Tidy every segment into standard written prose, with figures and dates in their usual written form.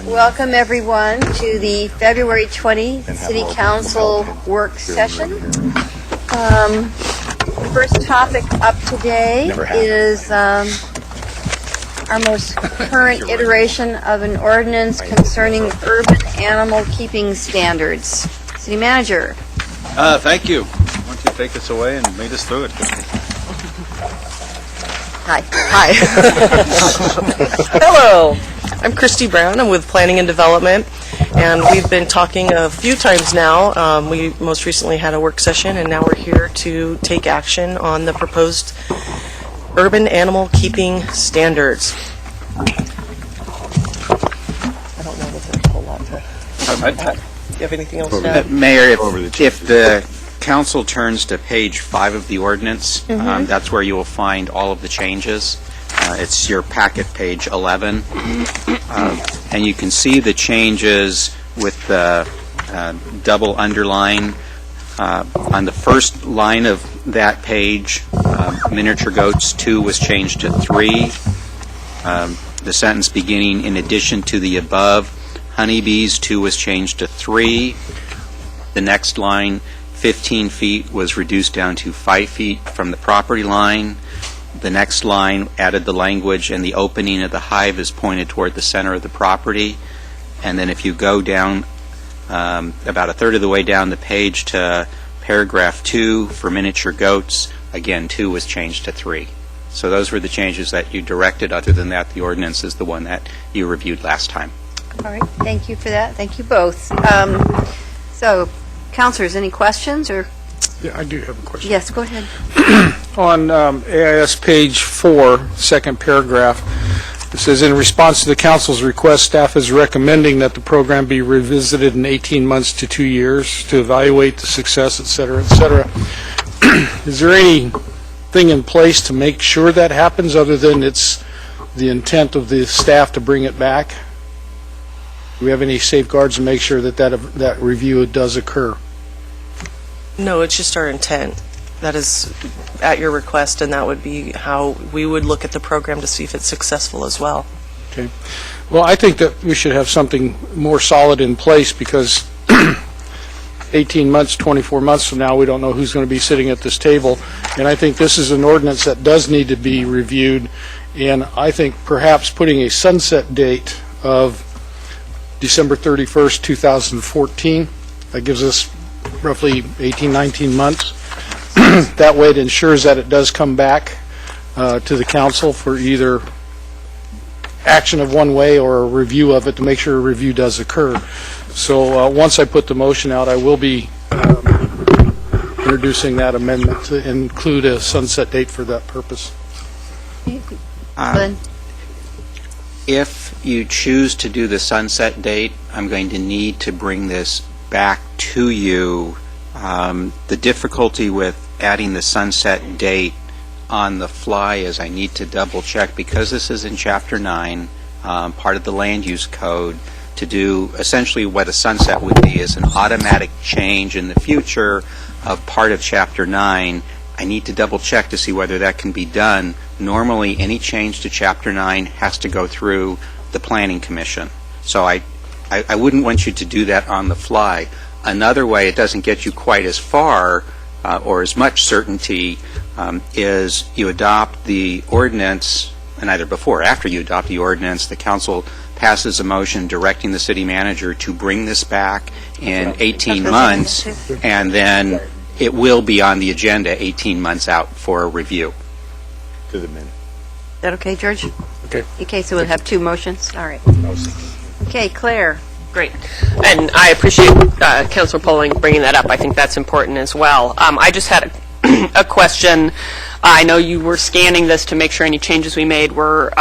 Welcome everyone to the February 20 City Council work session. The first topic up today is our most current iteration of an ordinance concerning urban animal keeping standards. City Manager. Thank you. Why don't you take us away and lead us through it? Hi. Hello. I'm Christy Brown. I'm with Planning and Development, and we've been talking a few times now. We most recently had a work session, and now we're here to take action on the proposed urban animal keeping standards. I don't know if there's a whole lot to... Do you have anything else to add? Mayor, if the council turns to page 5 of the ordinance, that's where you will find all of the changes. It's your packet, page 11. And you can see the changes with the double underline. On the first line of that page, miniature goats 2 was changed to 3. The sentence beginning, in addition to the above, honeybees 2 was changed to 3. The next line, 15 feet was reduced down to 5 feet from the property line. The next line added the language, and the opening of the hive is pointed toward the center of the property. And then if you go down about a third of the way down the page to paragraph 2 for miniature goats, again 2 was changed to 3. So those were the changes that you directed. Other than that, the ordinance is the one that you reviewed last time. All right, thank you for that. Thank you both. So, councilors, any questions? Or Yeah, I do have a question. yes, go ahead. On AIS page 4, second paragraph, it says, in response to the council's request, staff is recommending that the program be revisited in 18 months to 2 years to evaluate the success, et cetera, et cetera. Is there anything in place to make sure that happens other than it's the intent of the staff to bring it back? Do we have any safeguards to make sure that that review does occur? No, it's just our intent. That is at your request, and that would be how we would look at the program to see if it's successful as well. Okay. Well, I think that we should have something more solid in place because 18 months, 24 months from now, we don't know who's going to be sitting at this table. And I think this is an ordinance that does need to be reviewed. And I think perhaps putting a sunset date of December 31st, 2014, that gives us roughly 18, 19 months. That way it ensures that it does come back to the council for either action of one way or a review of it to make sure a review does occur. So once I put the motion out, I will be introducing that amendment to include a sunset date for that purpose. Glenn? If you choose to do the sunset date, I'm going to need to bring this back to you. The difficulty with adding the sunset date on the fly is I need to double check, because this is in Chapter 9, part of the land use code, to do essentially what a sunset would be is an automatic change in the future of part of Chapter 9. I need to double check to see whether that can be done. Normally, any change to Chapter 9 has to go through the Planning Commission. So I wouldn't want you to do that on the fly. Another way it doesn't get you quite as far or as much certainty is you adopt the ordinance, and either before or after you adopt the ordinance, the council passes a motion directing the city manager to bring this back in 18 months, and then it will be on the agenda 18 months out for a review. To the minute. Is that okay, George? Okay. Okay, so we'll have 2 motions. All right. Okay, Claire. Great. And I appreciate Councilor Polling bringing that up. I think that's important as well. I just had a question. I know you were scanning this to make sure any changes we made were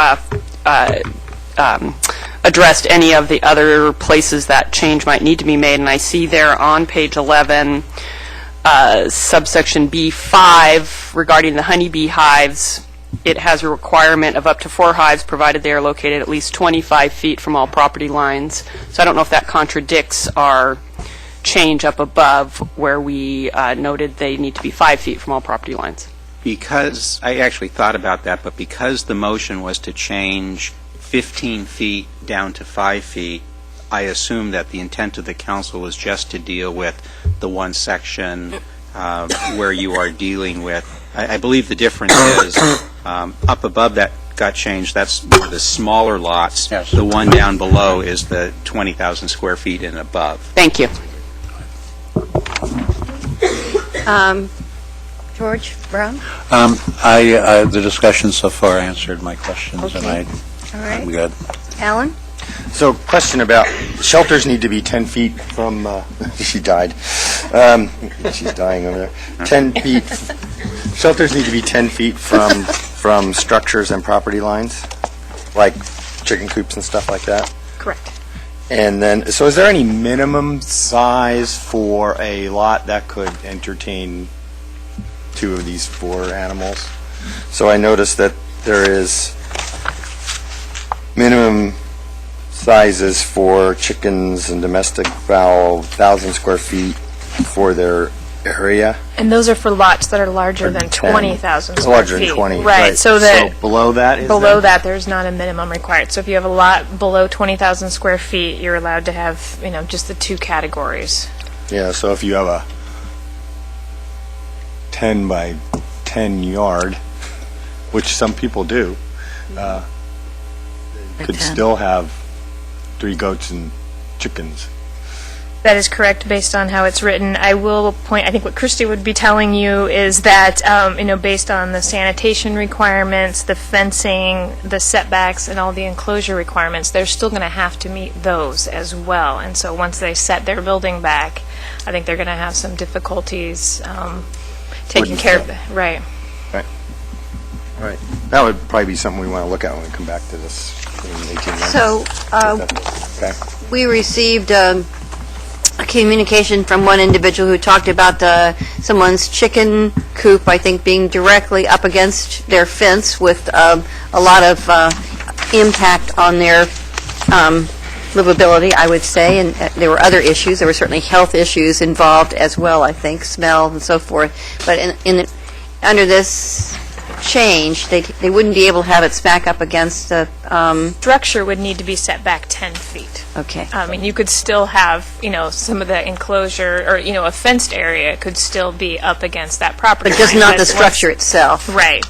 addressed any of the other places that change might need to be made. And I see there on page 11, subsection B5, regarding the honeybee hives, it has a requirement of up to 4 hives provided they are located at least 25 feet from all property lines. So I don't know if that contradicts our change up above where we noted they need to be 5 feet from all property lines. Because I actually thought about that, but because the motion was to change 15 feet down to 5 feet, I assume that the intent of the council is just to deal with the one section where you are dealing with. I believe the difference is up above that got changed, that's more the smaller lots. Yes. The one down below is the 20,000 square feet and above. Thank you. George Brown? The discussion so far answered my questions, and Okay. All I'm right. good. Alan? So, question about shelters need to be 10 feet from. She died. She's dying over there. 10 feet. Shelters need to be 10 feet from structures and property lines, like chicken coops and stuff like that. Correct. And then, so is there any minimum size for a lot that could entertain 2 of these 4 animals? So I noticed that there is minimum sizes for chickens and domestic fowl, 1,000 square feet for their area. And those are for lots that are larger than 10. 20,000 square Larger feet. than 20. Right, so that below that is below there? that, there's not a minimum required. So if you have a lot below 20,000 square feet, you're allowed to have, just the 2 categories. Yeah, so if you have a 10 by 10 yard, which some people do, could 10. still have 3 goats and chickens. That is correct based on how it's written. I will point, I think what Christy would be telling you is that, based on the sanitation requirements, the fencing, the setbacks, and all the enclosure requirements, they're still going to have to meet those as well. And so once they set their building back, I think they're going to have some difficulties taking Wouldn't care of fit. it. Right. Right. That would probably be something we want to look at when we come back to this in 18 months. So, Okay. we received a communication from one individual who talked about someone's chicken coop, I think, being directly up against their fence with a lot of impact on their livability, I would say, and there were other issues. There were certainly health issues involved as well, I think, smell and so forth. But under this change, they wouldn't be able to have it smack up against the, Structure would need to be set back 10 feet. okay. I mean, you could still have, some of the enclosure, or, a fenced area could still be up against that property But just line, not the once- structure itself. Right.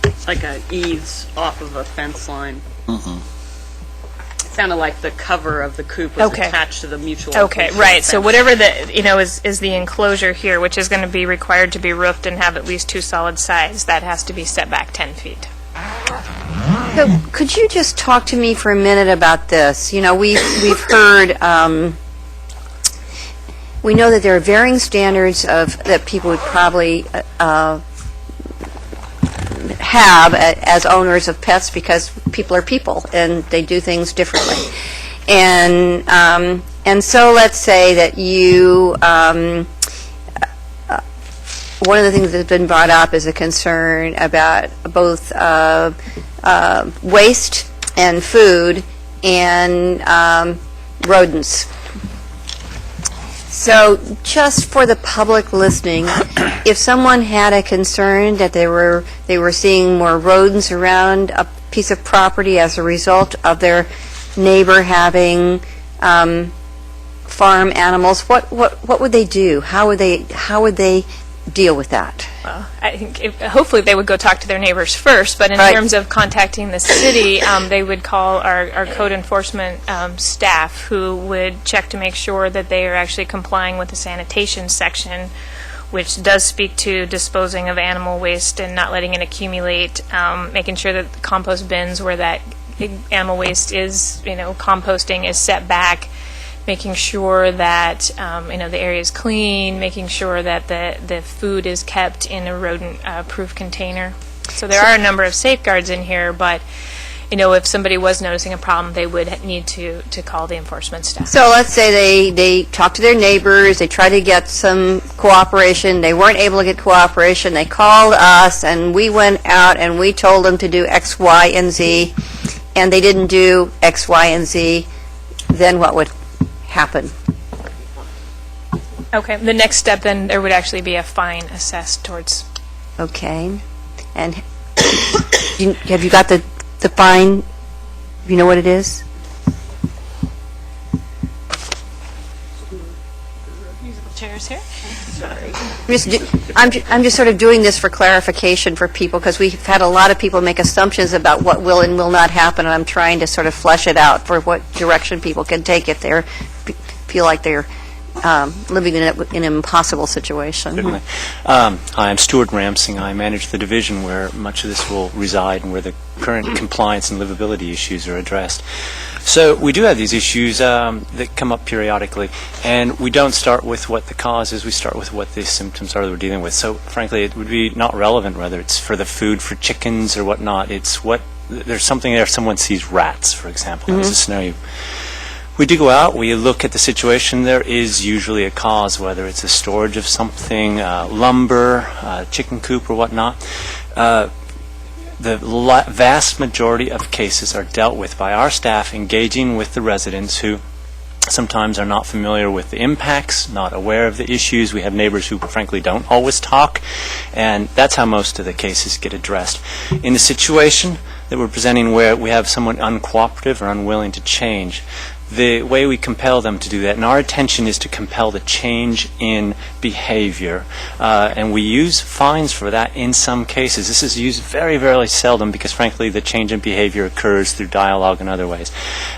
It's like a eaves off of a fence line. It sounded like the cover of the coop was Okay. attached to the mutual. Okay, inclusion right. So fence. whatever is the enclosure here, which is going to be required to be roofed and have at least 2 solid sides, that has to be set back 10 feet. So could you just talk to me for a minute about this? We've heard, we know that there are varying standards that people would probably have as owners of pets because people are people and they do things differently. And so let's say that you, one of the things that's been brought up is a concern about both waste and food and rodents. So just for the public listening, if someone had a concern that they were seeing more rodents around a piece of property as a result of their neighbor having farm animals, what would they do? How would they deal with that? Well, I think hopefully they would go talk to their neighbors first, but in Right. terms of contacting the city, they would call our code enforcement staff, who would check to make sure that they are actually complying with the sanitation section, which does speak to disposing of animal waste and not letting it accumulate, making sure that the compost bins where that animal waste is, composting is set back, making sure that the area is clean, making sure that the food is kept in a rodent-proof container. So there are a number of safeguards in here, but if somebody was noticing a problem, they would need to call the enforcement staff. So let's say they talk to their neighbors, they try to get some cooperation, they weren't able to get cooperation, they called us, and we went out and we told them to do X, Y, and Z, and they didn't do X, Y, and Z, then what would happen? Okay, the next step, then, there would actually be a fine assessed towards. Okay. And have you got the fine You know what it is? Chairs here? I'm just sort of doing this for clarification for people, because we've had a lot of people make assumptions about what will and will not happen, and I'm trying to sort of flesh it out for what direction people can take if they feel like they're living in an impossible situation. Certainly. Hi, I'm Stuart Ramsing. I manage the division where much of this will reside and where the current compliance and livability issues are addressed. So we do have these issues that come up periodically, and we don't start with what the cause is. We start with what the symptoms are that we're dealing with. So frankly, it would be not relevant whether it's for the food for chickens or whatnot. It's what there's something there. If someone sees rats, for example, that was a scenario. We do go out, we look at the situation. There is usually a cause, whether it's a storage of something, lumber, chicken coop or whatnot. The vast majority of cases are dealt with by our staff engaging with the residents who sometimes are not familiar with the impacts, not aware of the issues. We have neighbors who frankly don't always talk, and that's how most of the cases get addressed. In the situation that we're presenting where we have someone uncooperative or unwilling to change, the way we compel them to do that, and our intention is to compel the change in behavior, and we use fines for that in some cases. This is used very, very seldom because, frankly, the change in behavior occurs through dialogue and other ways.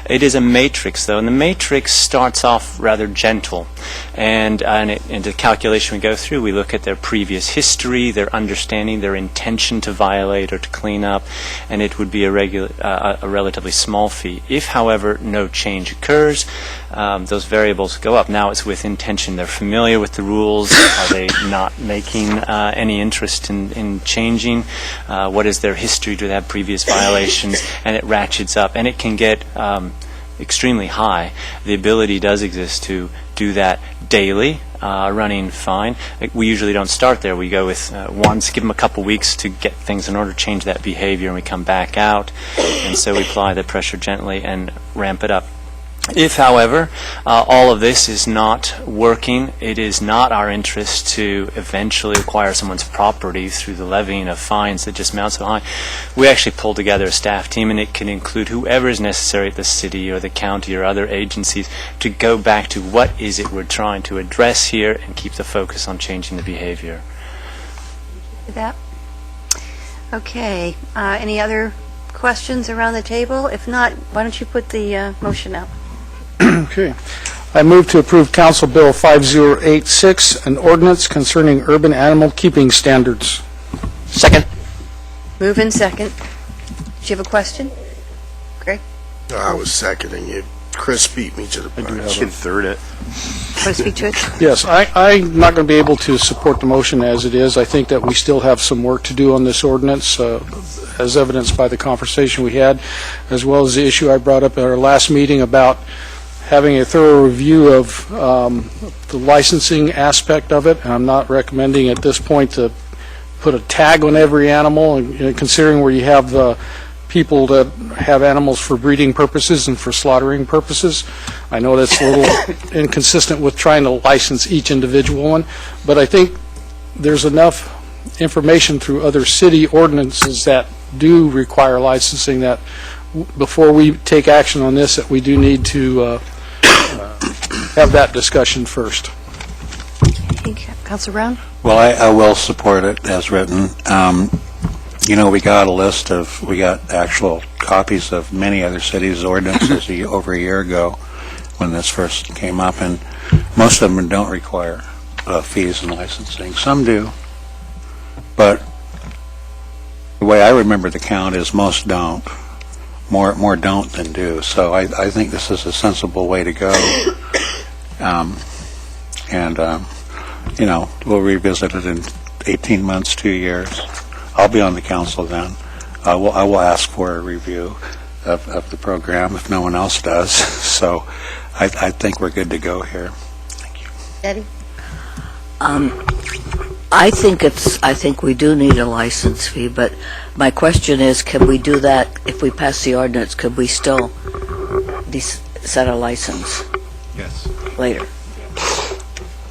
It is a matrix, though, and the matrix starts off rather gentle, and in the calculation we go through, we look at their previous history, their understanding, their intention to violate or to clean up, and it would be a relatively small fee. If, however, no change occurs, those variables go up. Now it's with intention. They're familiar with the rules. Are they not making any interest in changing? What is their history? Do they have previous violations? And it ratchets up. And it can get extremely high. The ability does exist to do that daily, running fine. We usually don't start there. We go with once, give them a couple weeks to get things in order, change that behavior, and we come back out. And so we apply the pressure gently and ramp it up. If, however, all of this is not working, it is not our interest to eventually acquire someone's property through the levying of fines that just mount so high. We actually pull together a staff team, and it can include whoever is necessary at the city or the county or other agencies to go back to what is it we're trying to address here and keep the focus on changing the behavior. That? Okay. Any other questions around the table? If not, why don't you put the motion out? Okay. I move to approve Council Bill 5086, an ordinance concerning urban animal keeping standards. Second. Move in second. Do you have a question? Greg? I was seconding you. Chris beat me to the punch. You can third it. Want to speak to it? Yes, I'm not going to be able to support the motion as it is. I think that we still have some work to do on this ordinance, as evidenced by the conversation we had, as well as the issue I brought up at our last meeting about having a thorough review of the licensing aspect of it. And I'm not recommending at this point to put a tag on every animal, and considering where you have people that have animals for breeding purposes and for slaughtering purposes. I know that's a little inconsistent with trying to license each individual one, but I think there's enough information through other city ordinances that do require licensing that before we take action on this, that we do need to have that discussion first. Councilor Brown? Well, I will support it as written. We got actual copies of many other cities' ordinances over a year ago when this first came up, and most of them don't require fees and licensing. Some do, but the way I remember the count is most don't. More don't than do. So I think this is a sensible way to go. We'll revisit it in 18 months, 2 years. I'll be on the council then. I will ask for a review of the program if no one else does. So I think we're good to go here. Thank you. Eddie? I think we do need a license fee, but my question is, can we do that if we pass the ordinance? Could we still set a license? Yes. Later?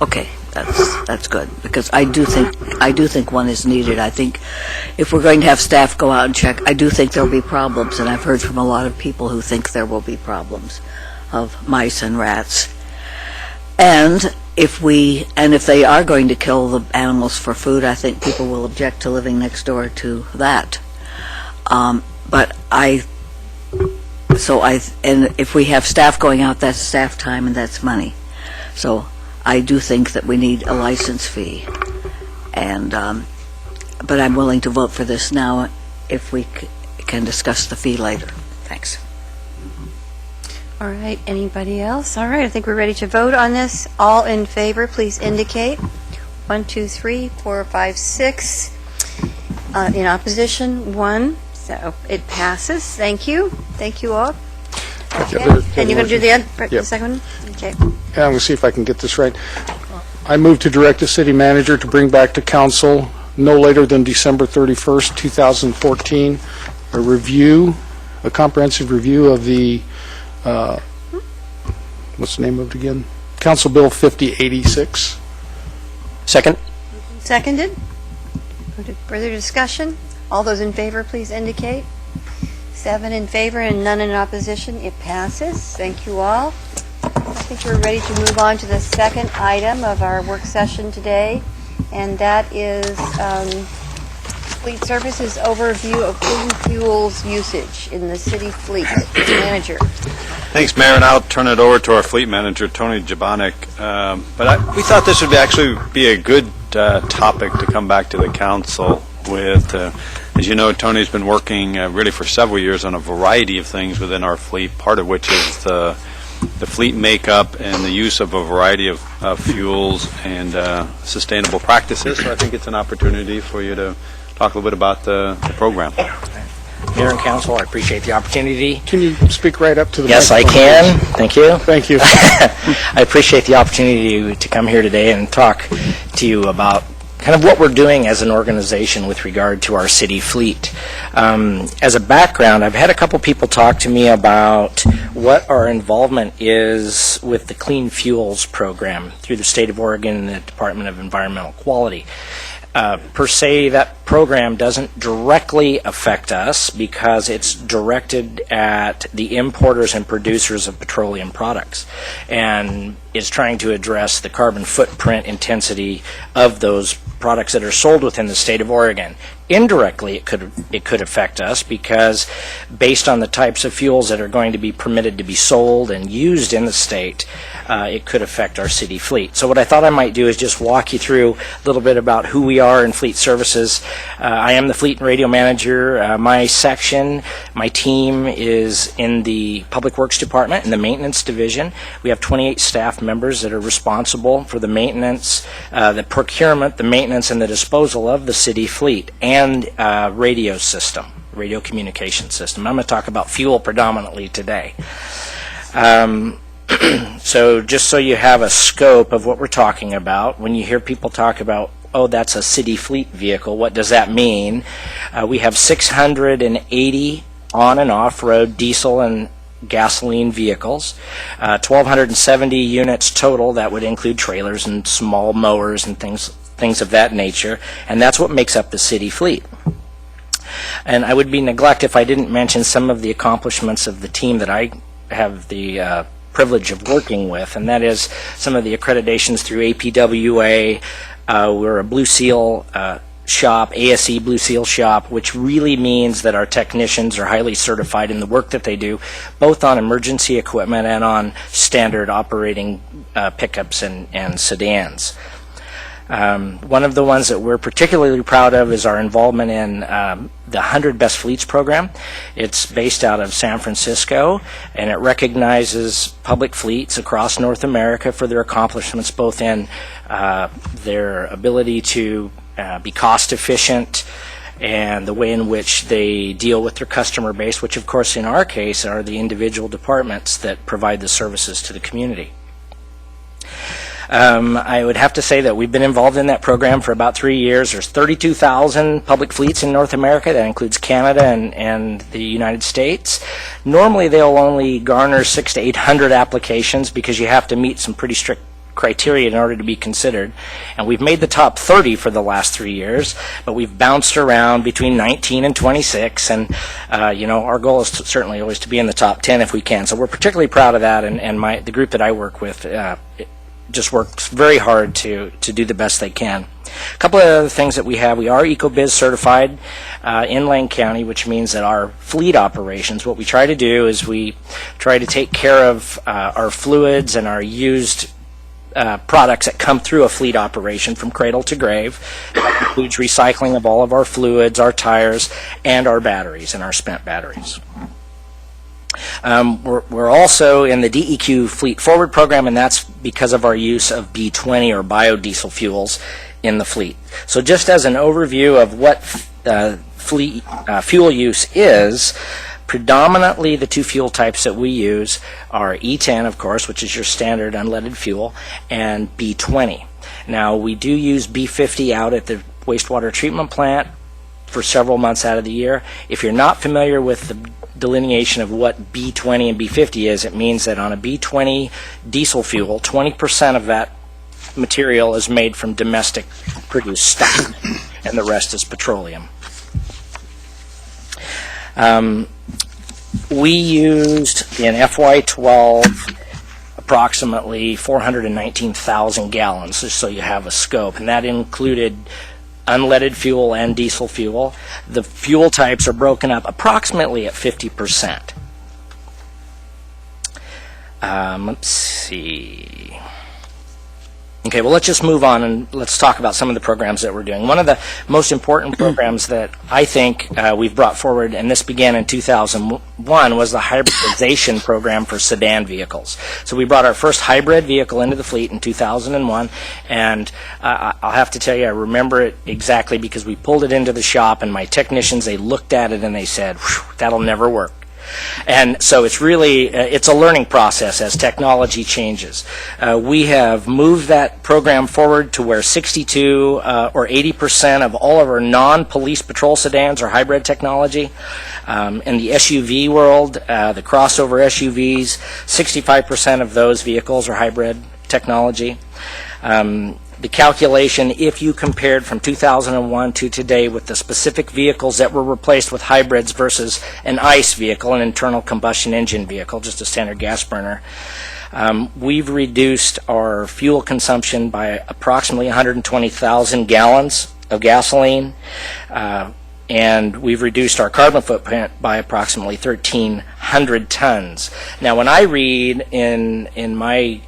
Okay, that's good, because I do think one is needed. I think if we're going to have staff go out and check, I do think there'll be problems, and I've heard from a lot of people who think there will be problems of mice and rats. And if they are going to kill the animals for food, I think people will object to living next door to that. And if we have staff going out, that's staff time and that's money. So I do think that we need a license fee. And, but I'm willing to vote for this now if we can discuss the fee later. Thanks. All right, anybody else? All right, I think we're ready to vote on this. All in favor, please indicate. 1, 2, 3, 4, 5, 6. In opposition, 1. So it passes. Thank you. Thank you all. Okay. And you're going to do the second one? Okay. And I'm going to see if I can get this right. I move to direct the city manager to bring back to council no later than December 31st, 2014, a comprehensive review of the what's the name of it again? Council Bill 5086. Second. Seconded. Further discussion? All those in favor, please indicate. 7 in favor and none in opposition. It passes. Thank you all. I think we're ready to move on to the second item of our work session today, and that is Fleet Services overview of clean fuels usage in the city fleet. Manager. Thanks, Mayor, and I'll turn it over to our fleet manager, Tony Jabanik. We thought this would actually be a good topic to come back to the council with. As you know, Tony's been working really for several years on a variety of things within our fleet, part of which is the fleet makeup and the use of a variety of fuels and sustainable practices. So I think it's an opportunity for you to talk a little bit about the program. Mayor and Council, I appreciate the opportunity. Can you speak right up to the Yes, I microphone, can. please? Thank you. Thank you. I appreciate the opportunity to come here today and talk to you about kind of what we're doing as an organization with regard to our city fleet. As a background, I've had a couple people talk to me about what our involvement is with the Clean Fuels program through the state of Oregon and the Department of Environmental Quality. Per se, that program doesn't directly affect us because it's directed at the importers and producers of petroleum products and is trying to address the carbon footprint intensity of those products that are sold within the state of Oregon. Indirectly, it could affect us because based on the types of fuels that are going to be permitted to be sold and used in the state, it could affect our city fleet. So what I thought I might do is just walk you through a little bit about who we are in Fleet Services. I am the fleet and radio manager. My section, my team is in the Public Works Department in the maintenance division. We have 28 staff members that are responsible for the maintenance, the procurement, the maintenance, and the disposal of the city fleet and radio system, radio communication system. I'm going to talk about fuel predominantly today. So just so you have a scope of what we're talking about, when you hear people talk about, oh, that's a city fleet vehicle, what does that mean? We have 680 on and off-road diesel and gasoline vehicles, 1,270 units total. That would include trailers and small mowers and things of that nature, and that's what makes up the city fleet. And I would be neglect if I didn't mention some of the accomplishments of the team that I have the privilege of working with, and that is some of the accreditations through APWA. We're a Blue Seal shop, ASE Blue Seal shop, which really means that our technicians are highly certified in the work that they do, both on emergency equipment and on standard operating pickups and sedans. One of the ones that we're particularly proud of is our involvement in the 100 Best Fleets program. It's based out of San Francisco, and it recognizes public fleets across North America for their accomplishments, both in their ability to be cost efficient and the way in which they deal with their customer base, which of course in our case are the individual departments that provide the services to the community. I would have to say that we've been involved in that program for about 3 years. There's 32,000 public fleets in North America. That includes Canada and the United States. Normally, they'll only garner 600 to 800 applications because you have to meet some pretty strict criteria in order to be considered. And we've made the top 30 for the last 3 years, but we've bounced around between 19 and 26. And, our goal is certainly always to be in the top 10 if we can. So we're particularly proud of that. And the group that I work with just works very hard to do the best they can. A couple of other things that we have, we are EcoBiz certified in Lane County, which means that our fleet operations, what we try to do is we try to take care of our fluids and our used products that come through a fleet operation from cradle to grave. That includes recycling of all of our fluids, our tires, and our batteries, and our spent batteries. We're also in the DEQ Fleet Forward program, and that's because of our use of B20 or biodiesel fuels in the fleet. So just as an overview of what fleet fuel use is, predominantly the two fuel types that we use are E10, of course, which is your standard unleaded fuel, and B20. Now, we do use B50 out at the wastewater treatment plant for several months out of the year. If you're not familiar with the delineation of what B20 and B50 is, it means that on a B20 diesel fuel, 20% of that material is made from domestic produced stock, and the rest is petroleum. We used in FY12 approximately 419,000 gallons, just so you have a scope, and that included unleaded fuel and diesel fuel. The fuel types are broken up approximately at 50%. Let's see. Okay, well, let's just move on and let's talk about some of the programs that we're doing. One of the most important programs that I think we've brought forward, and this began in 2001, was the hybridization program for sedan vehicles. So we brought our first hybrid vehicle into the fleet in 2001, and I'll have to tell you, I remember it exactly because we pulled it into the shop, and my technicians, they looked at it and they said, that'll never work. And so it's really, it's a learning process as technology changes. We have moved that program forward to where 62 or 80% of all of our non-police patrol sedans are hybrid technology. In the SUV world, the crossover SUVs, 65% of those vehicles are hybrid technology. The calculation, if you compared from 2001 to today with the specific vehicles that were replaced with hybrids versus an ICE vehicle, an internal combustion engine vehicle, just a standard gas burner, we've reduced our fuel consumption by approximately 120,000 gallons of gasoline, and we've reduced our carbon footprint by approximately 1,300 tons. Now, when I read in my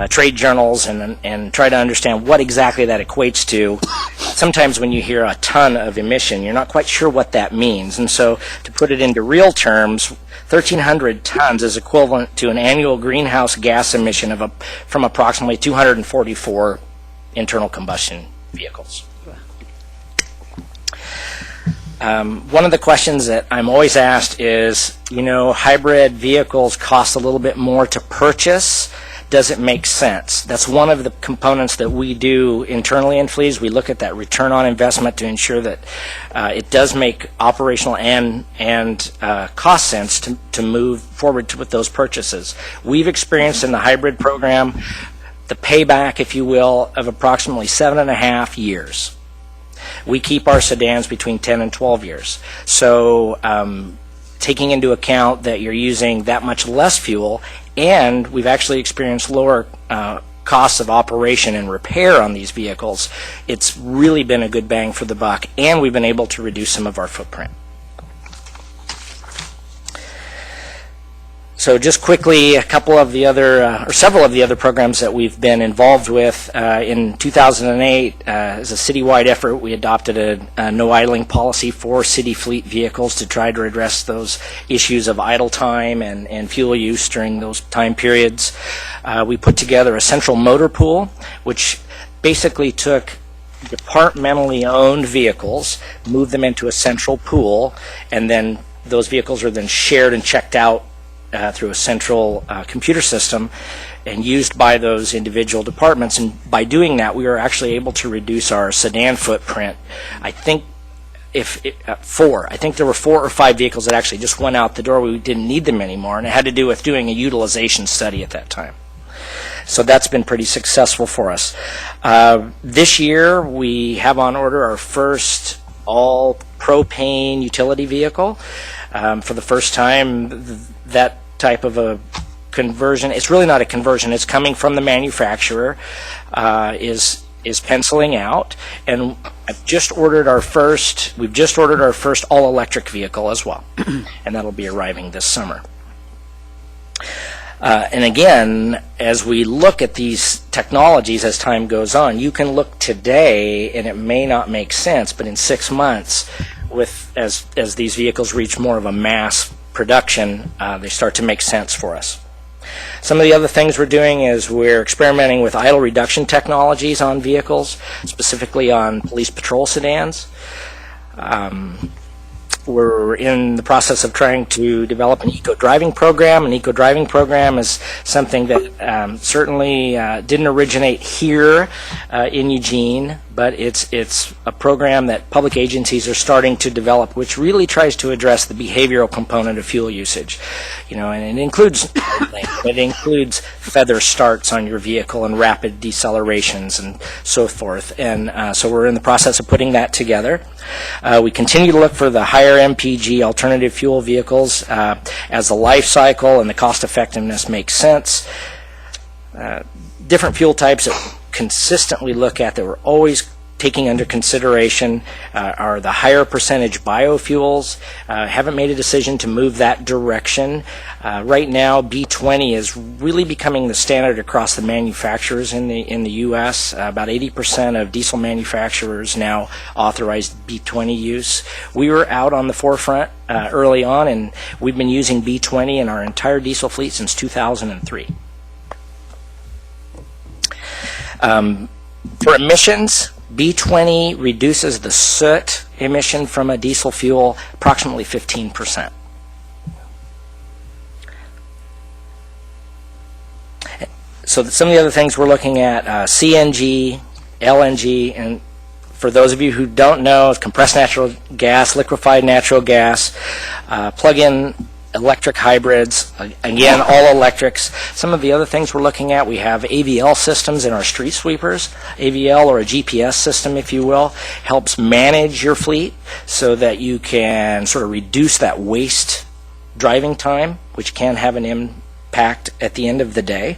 trade journals and try to understand what exactly that equates to, sometimes when you hear a ton of emission, you're not quite sure what that means. And so to put it into real terms, 1,300 tons is equivalent to an annual greenhouse gas emission from approximately 244 internal combustion vehicles. One of the questions that I'm always asked is, hybrid vehicles cost a little bit more to purchase. Does it make sense? That's one of the components that we do internally in fleets. We look at that return on investment to ensure that it does make operational and cost sense to move forward with those purchases. We've experienced in the hybrid program the payback, if you will, of approximately 7.5 years. We keep our sedans between 10 and 12 years. So taking into account that you're using that much less fuel, and we've actually experienced lower costs of operation and repair on these vehicles, it's really been a good bang for the buck, and we've been able to reduce some of our footprint. So just quickly, a couple of the other, or several of the other programs that we've been involved with. In 2008, as a citywide effort, we adopted a no idling policy for city fleet vehicles to try to address those issues of idle time and fuel use during those time periods. We put together a central motor pool, which basically took departmentally owned vehicles, moved them into a central pool, and then those vehicles are then shared and checked out through a central computer system and used by those individual departments. And by doing that, we were actually able to reduce our sedan footprint. I think there were 4 or 5 vehicles that actually just went out the door. We didn't need them anymore, and it had to do with doing a utilization study at that time. So that's been pretty successful for us. This year, we have on order our first all-propane utility vehicle. For the first time, that type of a conversion, it's really not a conversion, it's coming from the manufacturer, is penciling out, and we've just ordered our first all-electric vehicle as well, and that'll be arriving this summer. And again, as we look at these technologies as time goes on, you can look today and it may not make sense, but in 6 months, as these vehicles reach more of a mass production, they start to make sense for us. Some of the other things we're doing is we're experimenting with idle reduction technologies on vehicles, specifically on police patrol sedans. We're in the process of trying to develop an eco-driving program. An eco-driving program is something that certainly didn't originate here in Eugene, but it's a program that public agencies are starting to develop, which really tries to address the behavioral component of fuel usage. And it includes feather starts on your vehicle and rapid decelerations and so forth. And so we're in the process of putting that together. We continue to look for the higher MPG alternative fuel vehicles as the life cycle and the cost effectiveness makes sense. Different fuel types that consistently look at that we're always taking under consideration are the higher percentage biofuels. Haven't made a decision to move that direction. Right now, B20 is really becoming the standard across the manufacturers in the U.S. About 80% of diesel manufacturers now authorize B20 use. We were out on the forefront early on, and we've been using B20 in our entire diesel fleet since 2003. For emissions, B20 reduces the soot emission from a diesel fuel approximately 15%. So some of the other things we're looking at, CNG, LNG, and for those of you who don't know, compressed natural gas, liquefied natural gas, plug-in electric hybrids, again, all electrics. Some of the other things we're looking at, we have AVL systems in our street sweepers. AVL, or a GPS system, if you will, helps manage your fleet so that you can sort of reduce that waste driving time, which can have an impact at the end of the day.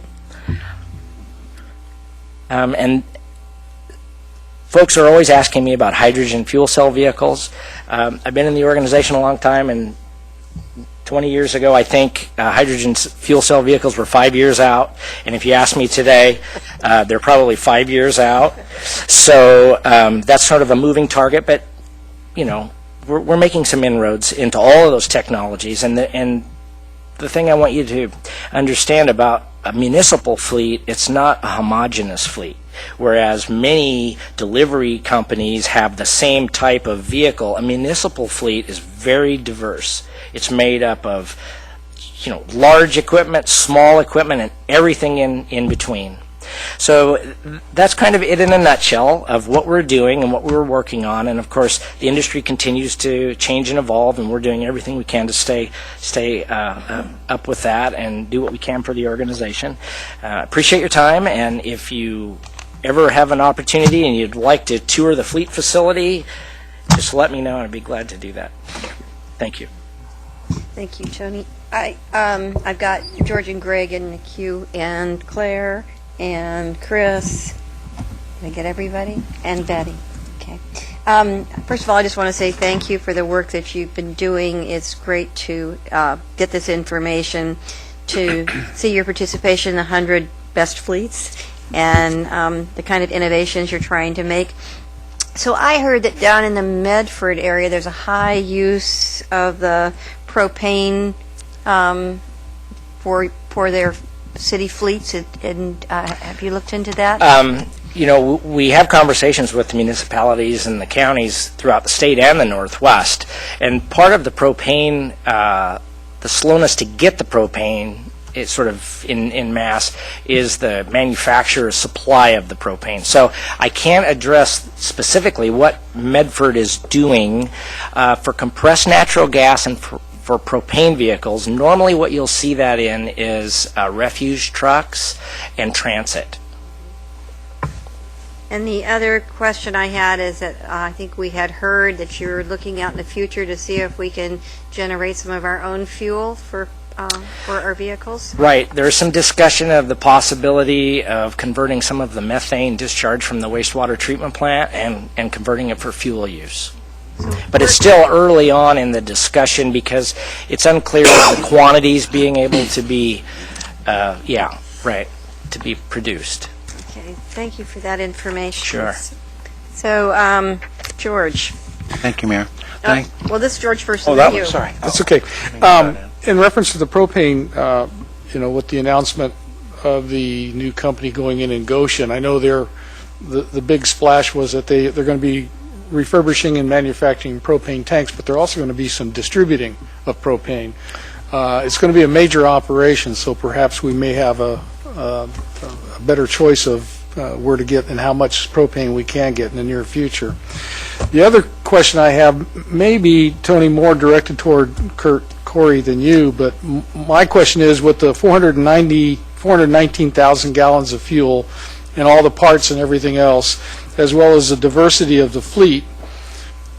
And folks are always asking me about hydrogen fuel cell vehicles. I've been in the organization a long time, and 20 years ago, I think hydrogen fuel cell vehicles were 5 years out, and if you ask me today, they're probably 5 years out. So that's sort of a moving target, but we're making some inroads into all of those technologies. And the thing I want you to understand about a municipal fleet, it's not a homogeneous fleet. Whereas many delivery companies have the same type of vehicle, a municipal fleet is very diverse. It's made up of, large equipment, small equipment, and everything in between. So that's kind of it in a nutshell of what we're doing and what we're working on. And of course, the industry continues to change and evolve, and we're doing everything we can to stay up with that and do what we can for the organization. Appreciate your time, and if you ever have an opportunity and you'd like to tour the fleet facility, just let me know, and I'd be glad to do that. Thank you. Thank you, Tony. I've got George and Greg in the queue, and Claire and Chris. Did I get everybody? And Betty. Okay. First of all, I just want to say thank you for the work that you've been doing. It's great to get this information, to see your participation in the 100 best fleets, and the kind of innovations you're trying to make. So I heard that down in the Medford area, there's a high use of the propane for their city fleets, and have you looked into that? We have conversations with the municipalities and the counties throughout the state and the Northwest, and part of the propane, the slowness to get the propane, it's sort of in mass, is the manufacturer's supply of the propane. So I can't address specifically what Medford is doing for compressed natural gas and for propane vehicles, normally what you'll see that in is refuse trucks and transit. And the other question I had is that I think we had heard that you're looking out in the future to see if we can generate some of our own fuel for our vehicles. Right. There's some discussion of the possibility of converting some of the methane discharge from the wastewater treatment plant and converting it for fuel use. But it's still early on in the discussion because it's unclear of the quantities being able to be, to be produced. Okay, thank you for that information. Sure. So, George. Thank you, Mayor. Well, this is George first. Oh, and that then one, you. sorry. That's okay. In reference to the propane, with the announcement of the new company going in Goshen, I know the big splash was that they're going to be refurbishing and manufacturing propane tanks, but they're also going to be some distributing of propane. It's going to be a major operation, so perhaps we may have a better choice of where to get and how much propane we can get in the near future. The other question I have may be, Tony, more directed toward Corey than you, but my question is, with the 419,000 gallons of fuel and all the parts and everything else, as well as the diversity of the fleet,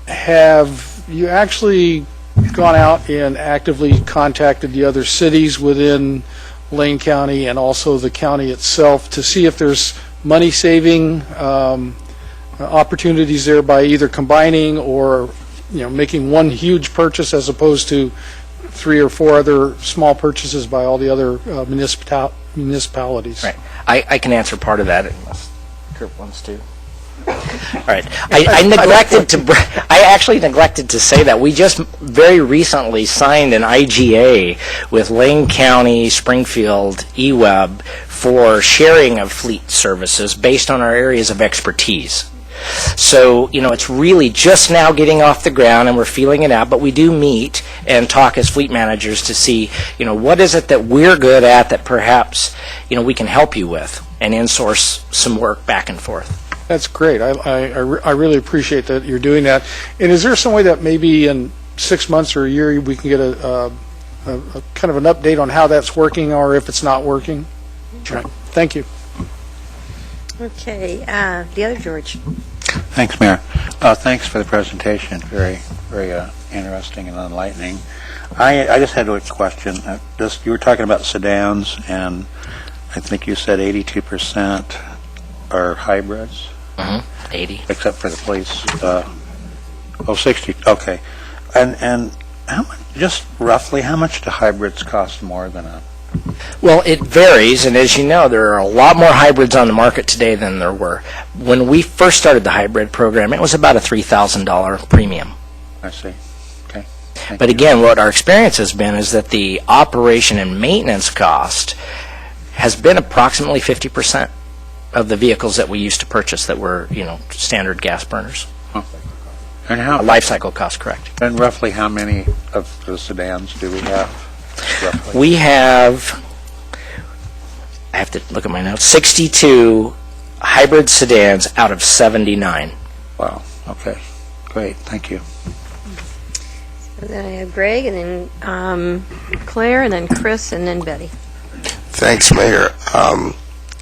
have you actually gone out and actively contacted the other cities within Lane County and also the county itself to see if there's money-saving opportunities there by either combining or making one huge purchase as opposed to 3 or 4 other small purchases by all the other municipalities? Right. I can answer part of that unless Kurt wants to. All right. I actually neglected to say that we just very recently signed an IGA with Lane County, Springfield, EWEB for sharing of fleet services based on our areas of expertise. So, it's really just now getting off the ground and we're feeling it out, but we do meet and talk as fleet managers to see, what is it that we're good at that perhaps, we can help you with and in-source some work back and forth. That's great. I really appreciate that you're doing that. And is there some way that maybe in 6 months or a year we can get a kind of an update on how that's working or if it's not working? Sure. Thank you. Okay, the other George. Thanks, Mayor. Thanks for the presentation. Very, very interesting and enlightening. I just had a question. You were talking about sedans, and I think you said 82% are hybrids? 80. Except for the police. 60. Okay. And how much, just roughly, how much do hybrids cost more than a... Well, it varies, and as you know, there are a lot more hybrids on the market today than there were. When we first started the hybrid program, it was about a $3,000 premium. I see. Okay. But again, what our experience has been is that the operation and maintenance cost has been approximately 50% of the vehicles that we used to purchase that were, standard gas burners. And how... Life cycle cost, correct. And roughly how many of the sedans do we have? Roughly? We have, I have to look at my notes, 62 hybrid sedans out of 79. Wow. Okay. Great. Thank you. And then I have Greg, and then Claire, and then Chris, and then Betty. Thanks, Mayor.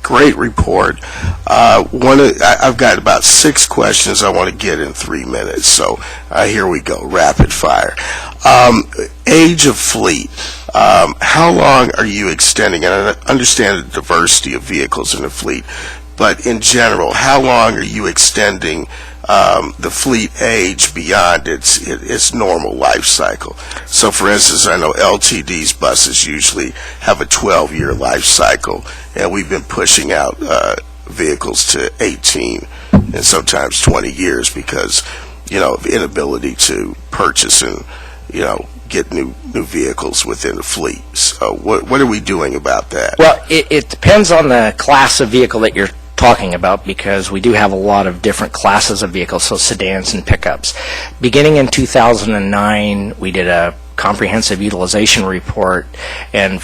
Great report. I've got about 6 questions I want to get in 3 minutes, so here we go, rapid fire. Age of fleet. How long are you extending? And I understand the diversity of vehicles in the fleet, but in general, how long are you extending the fleet age beyond its normal life cycle? So, for instance, I know LTD's buses usually have a 12-year life cycle, and we've been pushing out vehicles to 18 and sometimes 20 years because, of inability to purchase and, get new vehicles within the fleet. So what are we doing about that? Well, it depends on the class of vehicle that you're talking about, because we do have a lot of different classes of vehicles, so sedans and pickups. Beginning in 2009, we did a comprehensive utilization report, and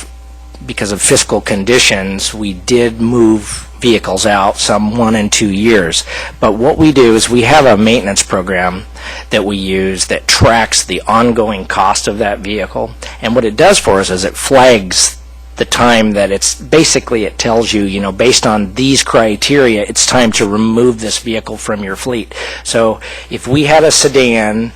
because of fiscal conditions, we did move vehicles out some 1 and 2 years. But what we do is we have a maintenance program that we use that tracks the ongoing cost of that vehicle. And what it does for us is it flags the time that it tells you, based on these criteria, it's time to remove this vehicle from your fleet. So if we had a sedan,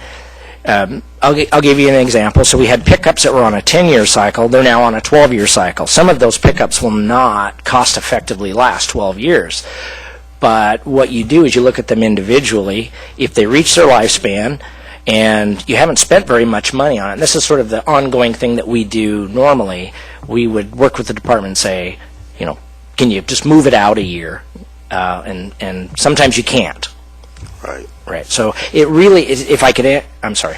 I'll give you an example. So we had pickups that were on a 10-year cycle. They're now on a 12-year cycle. Some of those pickups will not cost-effectively last 12 years. But what you do is you look at them individually. If they reach their lifespan and you haven't spent very much money on it, and this is sort of the ongoing thing that we do normally, we would work with the department and say, can you just move it out a year? And sometimes you can't. Right. Right. So it really is, if I could, I'm sorry.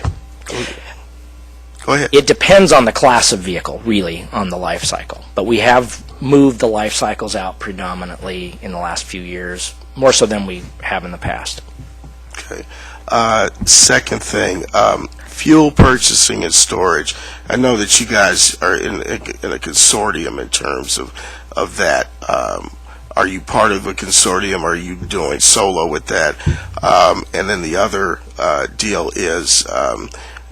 Go ahead. It depends on the class of vehicle, really, on the life cycle. But we have moved the life cycles out predominantly in the last few years, more so than we have in the past. Okay. Second thing, fuel purchasing and storage. I know that you guys are in a consortium in terms of that. Are you part of a consortium, or are you doing solo with that? And then the other deal is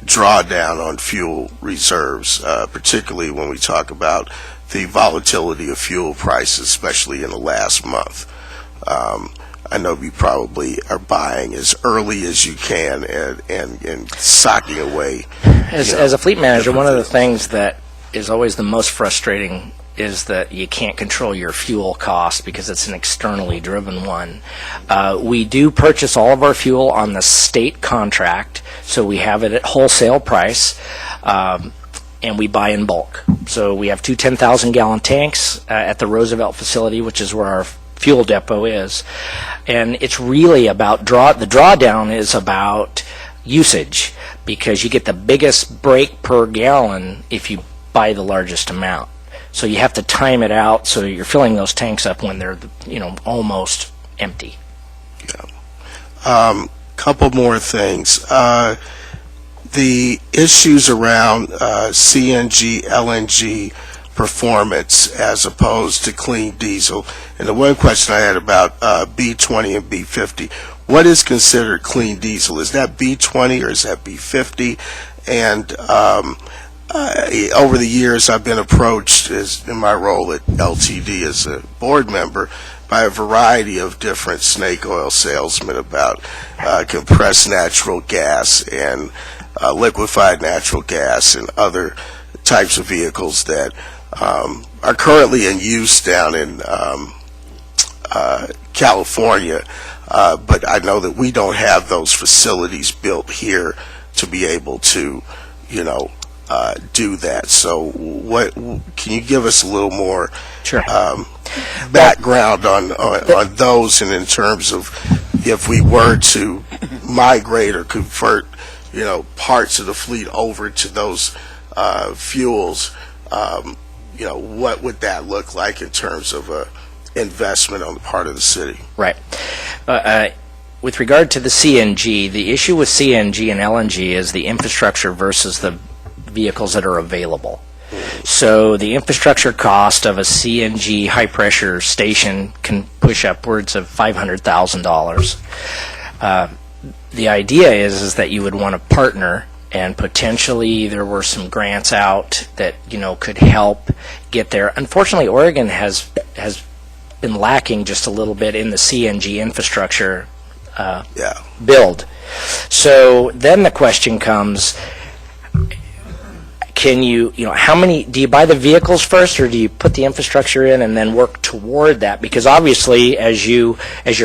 drawdown on fuel reserves, particularly when we talk about the volatility of fuel prices, especially in the last month. I know you probably are buying as early as you can and socking away. As a fleet manager, one of the things that is always the most frustrating is that you can't control your fuel cost because it's an externally driven one. We do purchase all of our fuel on the state contract, so we have it at wholesale price, and we buy in bulk. So we have two 10,000-gallon tanks at the Roosevelt facility, which is where our fuel depot is. And it's really about the drawdown is about usage, because you get the biggest break per gallon if you buy the largest amount. So you have to time it out so you're filling those tanks up when they're, almost empty. Yeah. Couple more things. The issues around CNG, LNG performance as opposed to clean diesel. And the one question I had about B20 and B50. What is considered clean diesel? Is that B20 or is that B50? And over the years, I've been approached in my role at LTD as a board member by a variety of different snake oil salesmen about compressed natural gas and liquefied natural gas and other types of vehicles that are currently in use down in California. But I know that we don't have those facilities built here to be able to, do that. So what can you give us a little more background on those, and in terms of if we were to migrate or convert parts of the fleet over to those fuels, what would that look like in terms of investment on the part of the city? Right. With regard to the CNG, the issue with CNG and LNG is the infrastructure versus the vehicles that are available. So the infrastructure cost of a CNG high-pressure station can push upwards of $500,000. The idea is that you would want to partner, and potentially there were some grants out that could help get there. Unfortunately, Oregon has been lacking just a little bit in the CNG infrastructure build. So then the question comes, can how many, do you buy the vehicles first, or do you put the infrastructure in and then work toward that? Because obviously as your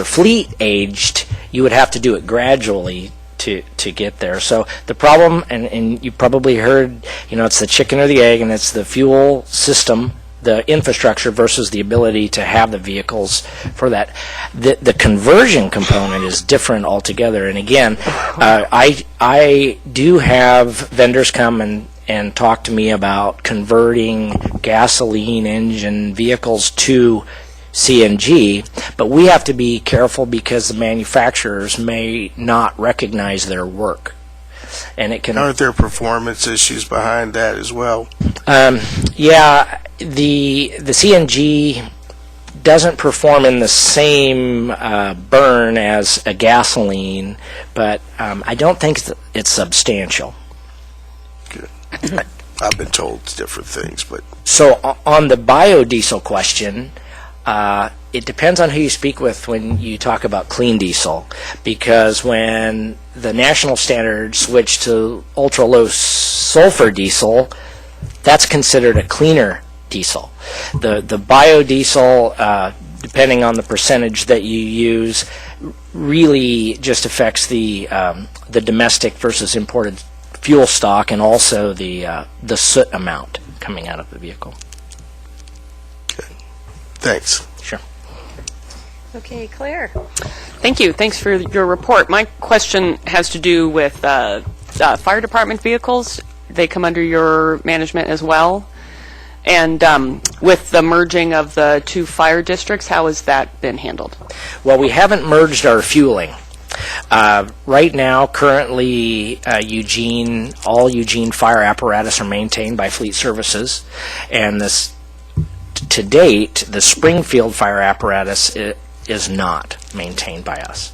fleet aged, you would have to do it gradually to get there. So the problem, and you probably heard, it's the chicken or the egg, and it's the fuel system, the infrastructure versus the ability to have the vehicles for that. The conversion component is different altogether. And again, I do have vendors come and talk to me about converting gasoline engine vehicles to CNG, but we have to be careful because the manufacturers may not recognize their work. And it can. Aren't there performance issues behind that as well? Yeah, the CNG doesn't perform in the same burn as a gasoline, but I don't think it's substantial. I've been told different things, but So on the biodiesel question, it depends on who you speak with when you talk about clean diesel, because when the national standard switched to ultra-low sulfur diesel, that's considered a cleaner diesel. The biodiesel, depending on the percentage that you use, really just affects the domestic versus imported fuel stock, and also the soot amount coming out of the vehicle. thanks. Sure. Okay, Claire. Thank you. Thanks for your report. My question has to do with fire department vehicles. They come under your management as well. And with the merging of the two fire districts, how has that been handled? Well, we haven't merged our fueling. Right now, currently, all Eugene fire apparatus are maintained by Fleet Services, and to date, the Springfield fire apparatus is not maintained by us.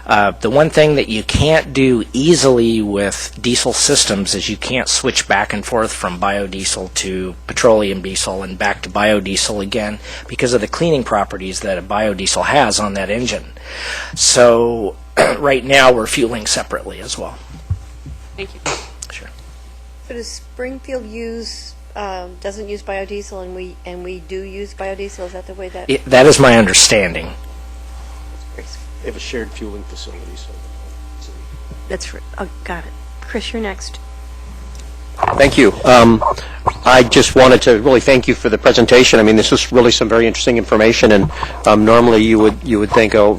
The one thing that you can't do easily with diesel systems is you can't switch back and forth from biodiesel to petroleum diesel and back to biodiesel again because of the cleaning properties that a biodiesel has on that engine. So right now we're fueling separately as well. Thank you. Sure. So does Springfield doesn't use biodiesel, and we do use biodiesel? Is that the way that? That is my understanding. They have a shared fueling facility, so. That's got it. Chris, you're next. Thank you. I just wanted to really thank you for the presentation. I mean, this is really some very interesting information, and normally you would think, oh,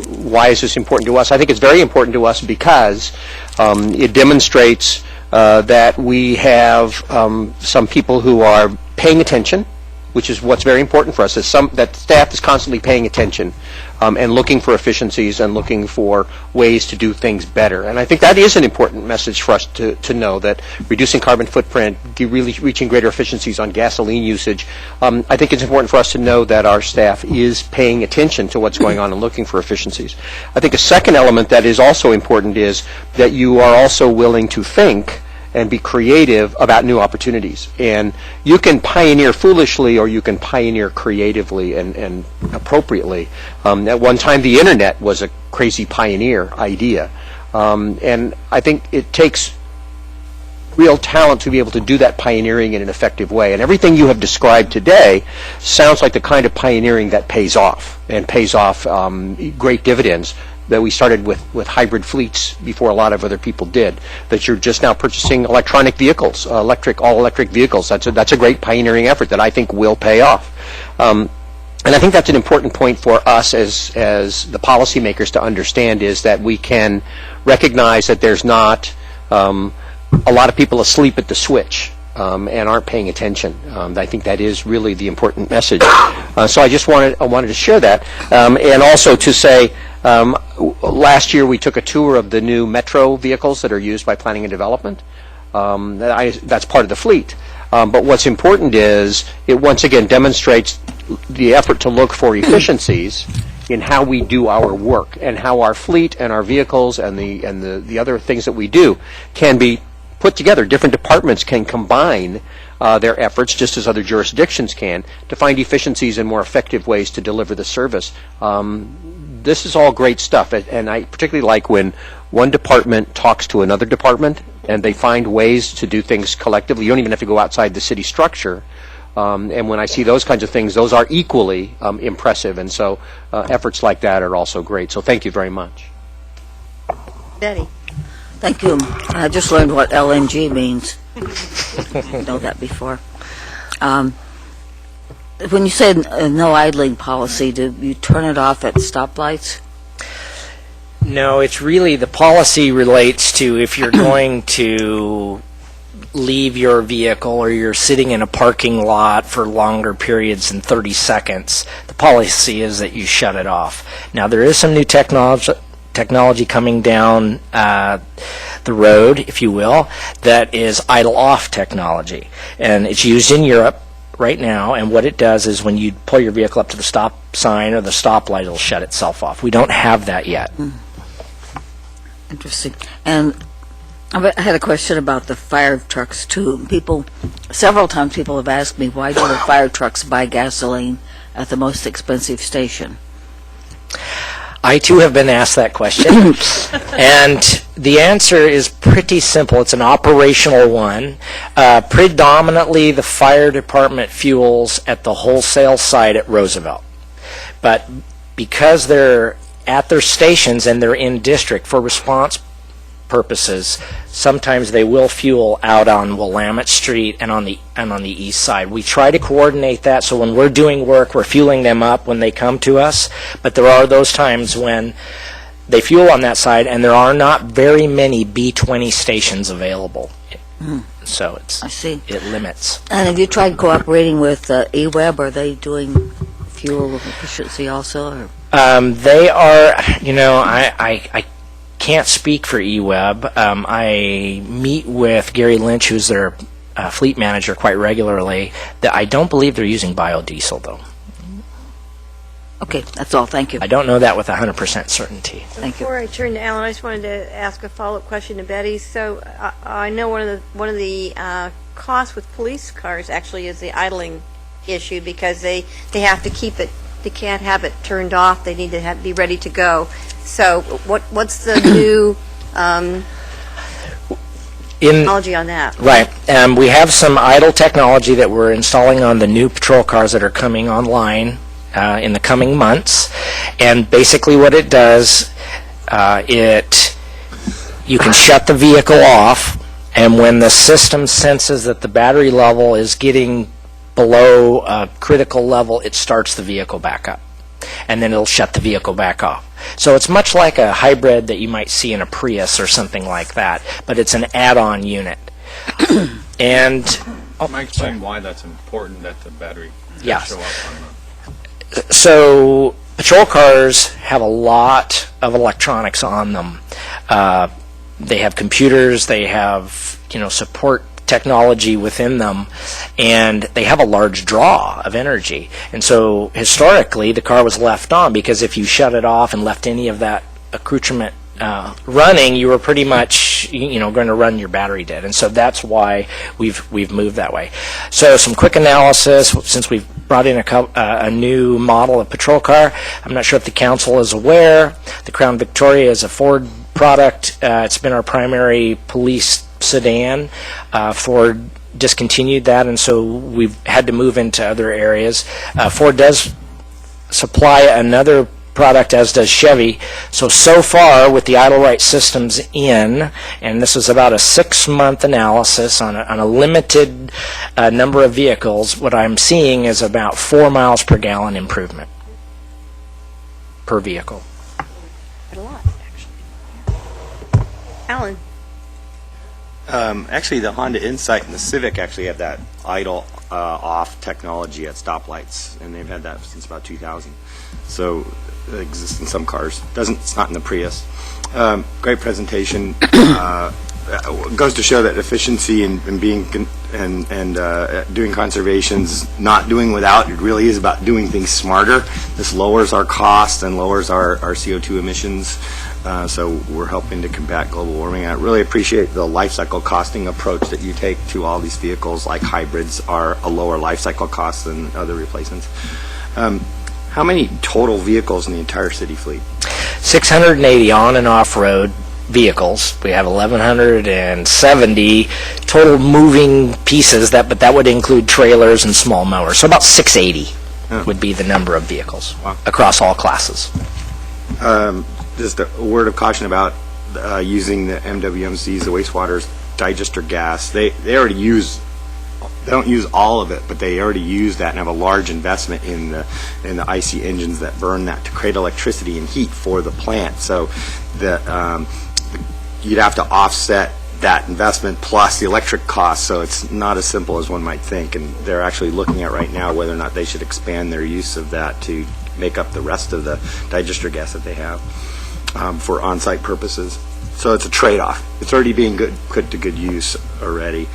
why is this important to us? I think it's very important to us because it demonstrates that we have some people who are paying attention, which is what's very important for us, is that staff is constantly paying attention and looking for efficiencies and looking for ways to do things better. And I think that is an important message for us to know, that reducing carbon footprint, really reaching greater efficiencies on gasoline usage. I think it's important for us to know that our staff is paying attention to what's going on and looking for efficiencies. I think a second element that is also important is that you are also willing to think and be creative about new opportunities. And you can pioneer foolishly, or you can pioneer creatively and appropriately. At one time, the internet was a crazy pioneer idea. And I think it takes real talent to be able to do that pioneering in an effective way. And everything you have described today sounds like the kind of pioneering that pays off, and pays off great dividends. That we started with hybrid fleets before a lot of other people did, that you're just now purchasing electronic vehicles, all electric vehicles. That's a great pioneering effort that I think will pay off. And I think that's an important point for us as the policymakers to understand, is that we can recognize that there's not a lot of people asleep at the switch and aren't paying attention. I think that is really the important message. So I just wanted to share that, and also to say, last year we took a tour of the new Metro vehicles that are used by planning and development. That's part of the fleet. But what's important is it once again demonstrates the effort to look for efficiencies in how we do our work, and how our fleet and our vehicles and the other things that we do can be put together. Different departments can combine their efforts, just as other jurisdictions can, to find efficiencies and more effective ways to deliver the service. This is all great stuff, and I particularly like when one department talks to another department and they find ways to do things collectively. You don't even have to go outside the city structure. And when I see those kinds of things, those are equally impressive, and so efforts like that are also great. So thank you very much. Betty. Thank you. I just learned what LNG means. Didn't know that before. When you say no idling policy, do you turn it off at stoplights? No, it's really, the policy relates to if you're going to leave your vehicle or you're sitting in a parking lot for longer periods than 30 seconds, the policy is that you shut it off. Now, there is some new technology coming down the road, if you will, that is idle-off technology. And it's used in Europe. right now, and what it does is when you pull your vehicle up to the stop sign or the stoplight, it'll shut itself off. We don't have that yet. Interesting. And I had a question about the fire trucks, too. Several times people have asked me, why do the fire trucks buy gasoline at the most expensive station? I, too, have been asked that question, and the answer is pretty simple. It's an operational one. Predominantly, the fire department fuels at the wholesale site at Roosevelt. But because they're at their stations and they're in district for response purposes, sometimes they will fuel out on Willamette Street and on the east side. We try to coordinate that so when we're doing work, we're fueling them up when they come to us, but there are those times when they fuel on that side and there are not very many B20 stations available. So it limits. And have you tried cooperating with eWeb? Are they doing fuel efficiency also? They are, I can't speak for eWeb. I meet with Gary Lynch, who's their fleet manager, quite regularly. I don't believe they're using biodiesel, though. Okay, that's all. Thank you. I don't know that with 100% certainty. Thank you. Before I turn to Alan, I just wanted to ask a follow-up question to Betty. So I know one of the costs with police cars actually is the idling issue, because they have to keep it. They can't have it turned off. They need to be ready to go. So what's the new technology on that? Right. We have some idle technology that we're installing on the new patrol cars that are coming online in the coming months. And basically what it does, you can shut the vehicle off, and when the system senses that the battery level is getting below a critical level, it starts the vehicle back up, and then it'll shut the vehicle back off. So it's much like a hybrid that you might see in a Prius or something like that, but it's an add-on unit. And Might explain why that's important, that the battery Yes. show up on So patrol cars have a lot of electronics on them. They have computers, they have support technology within them, and they have a large draw of energy. And so historically the car was left on, because if you shut it off and left any of that accoutrement running, you were pretty much going to run your battery dead. And so that's why we've moved that way. So some quick analysis, since we've brought in a new model of patrol car. I'm not sure if the council is aware. The Crown Victoria is a Ford product. It's been our primary police sedan. Ford discontinued that, and so we've had to move into other areas. Ford does supply another product, as does Chevy. So far, with the idle right systems in, and this is about a 6-month analysis on a limited number of vehicles, what I'm seeing is about 4 miles per gallon improvement per vehicle. A lot, actually. Alan? Actually, the Honda Insight and the Civic actually have that idle off technology at stoplights, and they've had that since about 2000. So it exists in some cars. It's not in the Prius. Great presentation. Goes to show that efficiency and being doing conservation's not doing without. It really is about doing things smarter. This lowers our costs and lowers our CO2 emissions. So we're helping to combat global warming. I really appreciate the life cycle costing approach that you take to all these vehicles. Like hybrids are a lower life cycle cost than other replacements. How many total vehicles in the entire city fleet? 680 on and off-road vehicles. We have 1,170 total moving pieces, but that would include trailers and small mowers. So about 680 would be the number of vehicles across all classes. Just a word of caution about using the MWMCs, the wastewater digester gas. They already use. They don't use all of it, but they already use that and have a large investment in the IC engines that burn that to create electricity and heat for the plant. So you'd have to offset that investment plus the electric cost. So it's not as simple as one might think. And they're actually looking at right now whether or not they should expand their use of that to make up the rest of the digester gas that they have for on-site purposes. So it's a trade-off. It's already being put to good use already.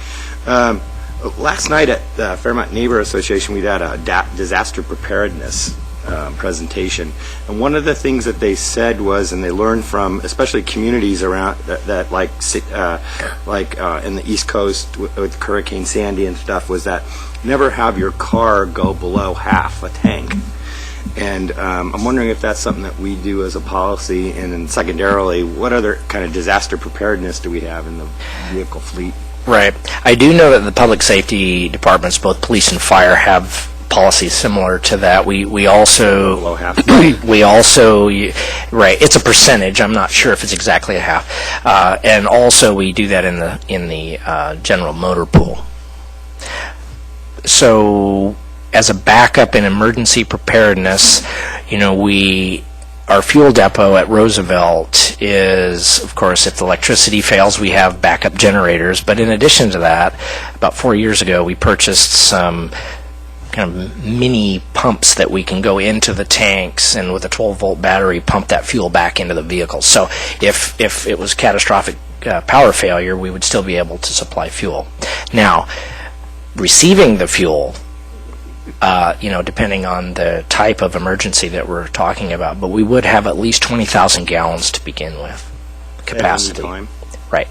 Last night at the Fairmont Neighbor Association, we had a disaster preparedness presentation, and one of the things that they said was, and they learned from, especially communities around that like in the East Coast with Hurricane Sandy and stuff, was that never have your car go below half a tank. And I'm wondering if that's something that we do as a policy, and then secondarily, what other kind of disaster preparedness do we have in the vehicle fleet? Right. I do know that the public safety departments, both police and fire, have policies similar to that. We also Below half. right. It's a percentage. I'm not sure if it's exactly a half. And also we do that in the general motor pool. So as a backup in emergency preparedness, our fuel depot at Roosevelt is, of course, if the electricity fails, we have backup generators. But in addition to that, about 4 years ago, we purchased some kind of mini pumps that we can go into the tanks and with a 12-volt battery pump that fuel back into the vehicle. So if it was catastrophic power failure, we would still be able to supply fuel. Now, receiving the fuel, depending on the type of emergency that we're talking about, but we would have at least 20,000 gallons to begin with capacity. At any time? Right.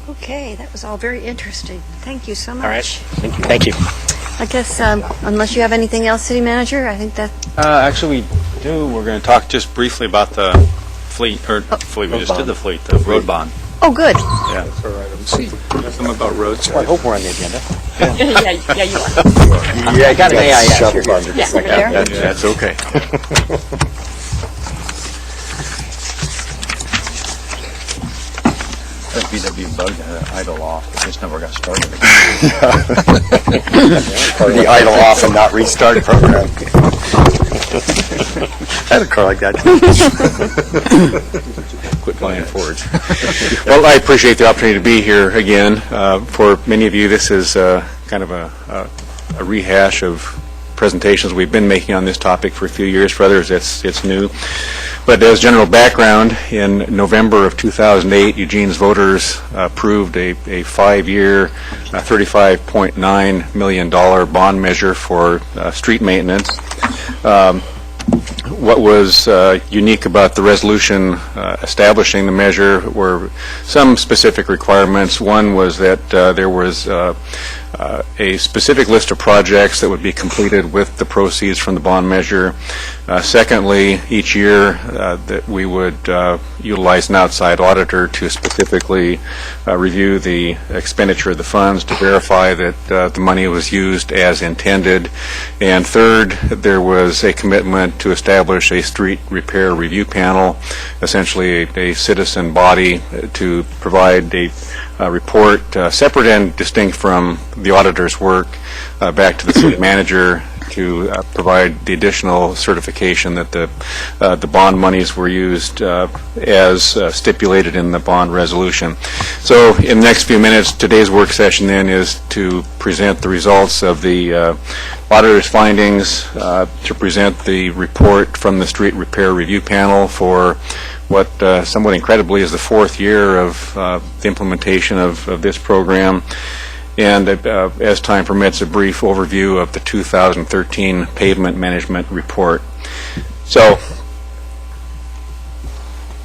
Okay, that was all very interesting. Thank you so much. All right. Thank you. I guess, unless you have anything else, City Manager, I think that... Actually, we do. We're going to talk just briefly about the fleet, we just did the fleet, the road bond. Oh, good. Yeah. That's all right. See. Something about roads. I hope we're on the agenda. Yeah, you are. Yeah, I got an AIS here. Yeah, over there. That's okay. That VW bug idle off, it just never got started again. The idle off and not restart program. I had a car like that. Quit buying Fords. Well, I appreciate the opportunity to be here again. For many of you, this is kind of a rehash of presentations we've been making on this topic for a few years. For others, it's new. But as general background, in November of 2008, Eugene's voters approved a 5-year, $35.9 million bond measure for street maintenance. What was unique about the resolution establishing the measure were some specific requirements. One was that there was a specific list of projects that would be completed with the proceeds from the bond measure. Secondly, each year that we would utilize an outside auditor to specifically review the expenditure of the funds to verify that the money was used as intended. And third, there was a commitment to establish a street repair review panel, essentially a citizen body to provide a report separate and distinct from the auditor's work back to the city manager to provide the additional certification that the bond monies were used as stipulated in the bond resolution. So in the next few minutes, today's work session then is to present the results of the auditor's findings, to present the report from the street repair review panel for what somewhat incredibly is the 4th year of the implementation of this program, and as time permits, a brief overview of the 2013 pavement management report. So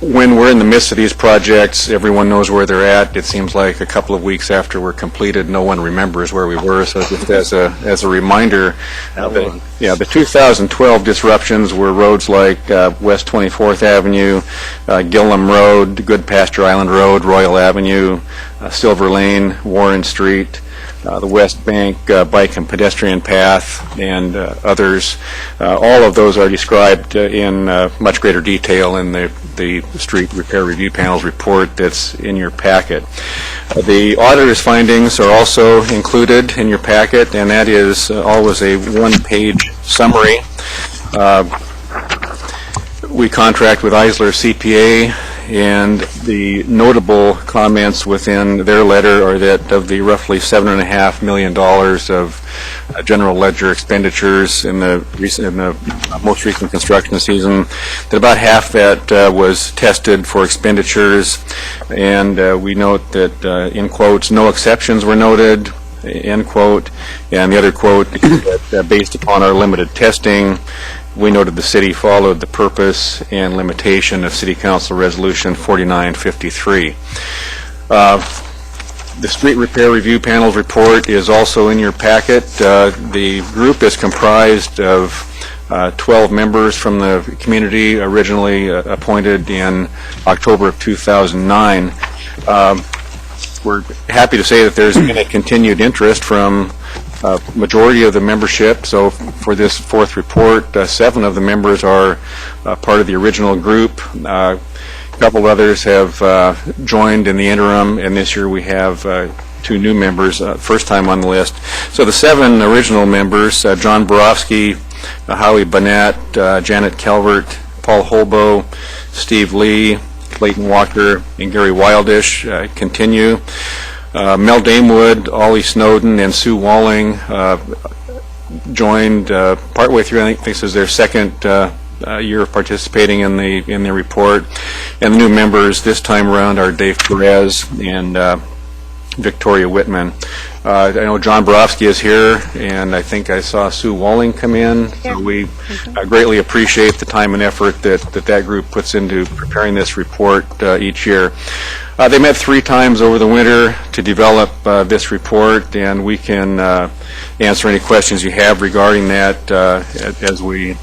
when we're in the midst of these projects, everyone knows where they're at. It seems like a couple of weeks after we're completed, no one remembers where we were. So just as a reminder, the 2012 disruptions were roads like West 24th Avenue, Gillum Road, Good Pasture Island Road, Royal Avenue, Silver Lane, Warren Street, the West Bank Bike and Pedestrian Path, and others. All of those are described in much greater detail in the Street Repair Review Panel's report that's in your packet. The auditor's findings are also included in your packet, and that is always a one-page summary. We contract with Eisler CPA, and the notable comments within their letter are that of the roughly $7.5 million of general ledger expenditures in the most recent construction season, that about half that was tested for expenditures, and we note that, in quotes, no exceptions were noted, end quote, and the other quote, that based upon our limited testing, we noted the city followed the purpose and limitation of City Council Resolution 4953. The Street Repair Review Panel's report is also in your packet. The group is comprised of 12 members from the community, originally appointed in October of 2009. We're happy to say that there's been a continued interest from majority of the membership. So for this fourth report, 7 of the members are part of the original group. A couple others have joined in the interim, and this year we have 2 new members, first time on the list. So the 7 original members, John Borofsky, Howie Burnett, Janet Calvert, Paul Holbo, Steve Lee, Clayton Walker, and Gary Wildish continue. Mel Damewood, Ollie Snowden, and Sue Walling joined partway through. I think this is their second year of participating in the report. And the new members this time around are Dave Perez and Victoria Whitman. I know John Borofsky is here, and I think I saw Sue Walling come in. So we greatly appreciate the time and effort that group puts into preparing this report each year. They met 3 times over the winter to develop this report, and we can answer any questions you have regarding that as we